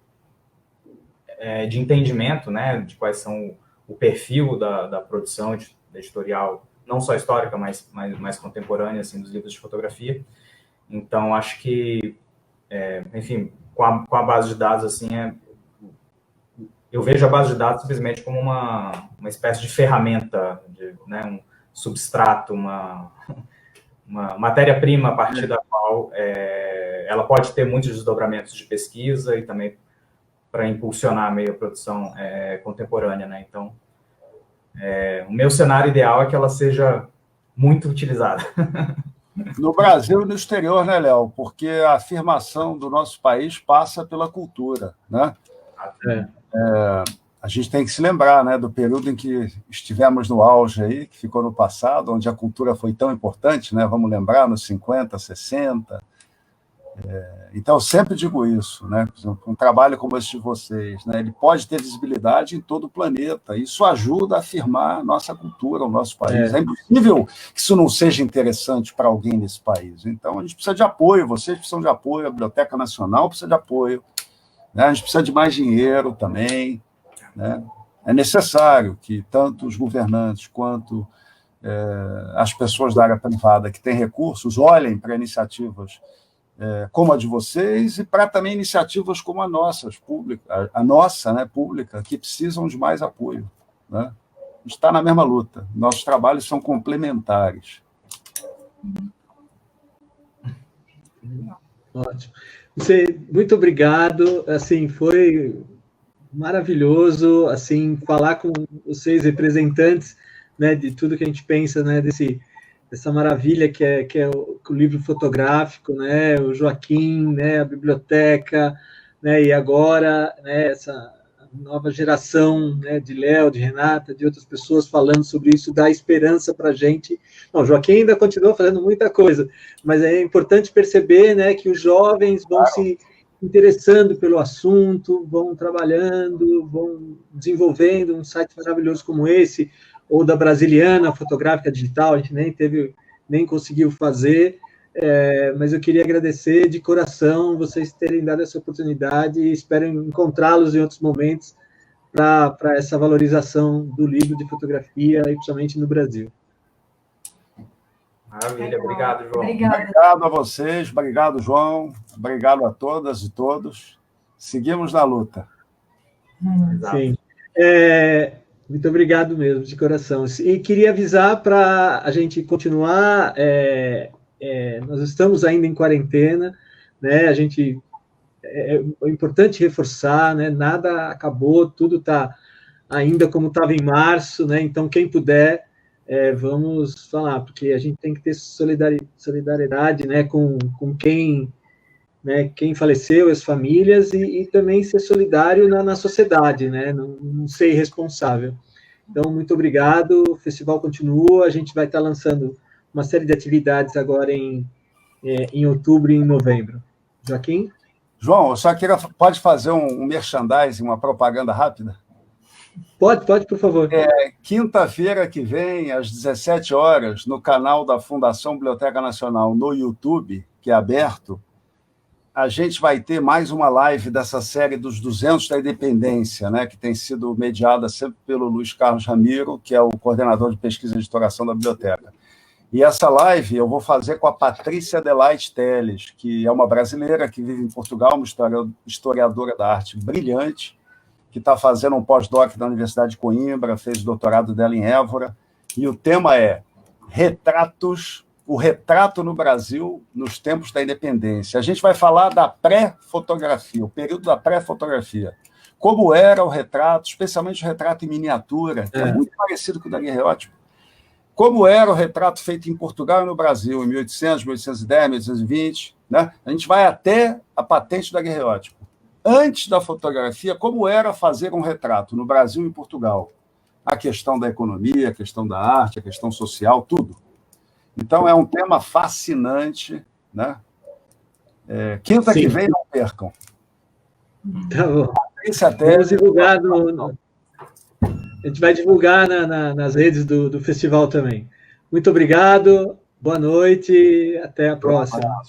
de entendimento, né, de quais são o perfil da produção editorial, não só histórica, mas mais contemporânea, assim, dos livros de fotografia. Então, acho que, enfim, com a base de dados, assim, eu vejo a base de dados simplesmente como uma espécie de ferramenta, né, um substrato, uma matéria-prima a partir da qual ela pode ter muitos desdobramentos de pesquisa e também para impulsionar meio a produção contemporânea, né? Então, o meu cenário ideal é que ela seja muito utilizada.
No Brasil e no exterior, né, Léo? Porque a afirmação do nosso país passa pela cultura, né? A gente tem que se lembrar, né, do período em que estivemos no auge aí, que ficou no passado, onde a cultura foi tão importante, né? Vamos lembrar, nos 50, 60. Então, eu sempre digo isso, né? Por exemplo, um trabalho como esse de vocês, né? Ele pode ter visibilidade em todo o planeta. Isso ajuda a afirmar a nossa cultura, o nosso país. É impossível que isso não seja interessante para alguém nesse país. Então, a gente precisa de apoio, vocês precisam de apoio, a Biblioteca Nacional precisa de apoio, né? A gente precisa de mais dinheiro também, né? É necessário que tanto os governantes quanto as pessoas da área privada que têm recursos olhem para iniciativas como a de vocês e para também iniciativas como a nossa, né, pública, que precisam de mais apoio, né? A gente está na mesma luta, nossos trabalhos são complementares.
Ótimo. Muito obrigado, assim, foi maravilhoso, assim, falar com vocês, representantes, né, de tudo que a gente pensa, né, dessa maravilha que é o livro fotográfico, né, o Joaquim, né, a biblioteca, né, e agora, né, essa nova geração, né, de Léo, de Renata, de outras pessoas falando sobre isso, dá esperança para a gente. Não, o Joaquim ainda continua fazendo muita coisa, mas é importante perceber, né, que os jovens vão se interessando pelo assunto, vão trabalhando, vão desenvolvendo um site maravilhoso como esse, ou da Brasiliana Fotográfica Digital, a gente nem conseguiu fazer, mas eu queria agradecer de coração vocês terem dado essa oportunidade e espero encontrá-los em outros momentos para essa valorização do livro de fotografia, e principalmente no Brasil.
Maravilha, obrigado, João.
Obrigado a vocês, obrigado, João, obrigado a todas e todos. Seguimos na luta.
Sim. Muito obrigado mesmo, de coração. E queria avisar para a gente continuar, nós estamos ainda em quarentena, né? É importante reforçar, né? Nada acabou, tudo está ainda como estava em março, né? Então, quem puder, vamos falar, porque a gente tem que ter solidariedade, né? Com quem, né? Quem faleceu, as famílias, e também ser solidário na sociedade, né? Não ser irresponsável. Então, muito obrigado. O festival continua. A gente vai estar lançando uma série de atividades agora em outubro e em novembro. Joaquim?
João, eu só queria... Pode fazer um merchandising, uma propaganda rápida?
Pode, por favor.
Quinta-feira que vem, às 17 horas, no canal da Fundação Biblioteca Nacional, no YouTube, que é aberto, a gente vai ter mais uma live dessa série dos 200 da Independência, né, que tem sido mediada sempre pelo Luiz Carlos Ramiro, que é o coordenador de pesquisa e editoração da biblioteca. E essa live eu vou fazer com a Patrícia Adelaide Teles, que é uma brasileira que vive em Portugal, uma historiadora da arte brilhante, que está fazendo um pós-doc da Universidade de Coimbra, fez o doutorado dela em Évora, e o tema é o retrato no Brasil nos tempos da independência. A gente vai falar da pré-fotografia, o período da pré-fotografia. Como era o retrato, especialmente o retrato em miniatura, que é muito parecido com o daguerreótipo. Como era o retrato feito em Portugal e no Brasil, em 1800, 1810, 1820. Né? A gente vai até a patente do daguerreótipo. Antes da fotografia, como era fazer um retrato no Brasil e em Portugal? A questão da economia, a questão da arte, a questão social, tudo. Então, é um tema fascinante, né? Quinta que vem, não percam.
Tá bom.
Vamos
divulgar a gente vai divulgar nas redes do festival também. Muito obrigado, boa noite, até a próxima.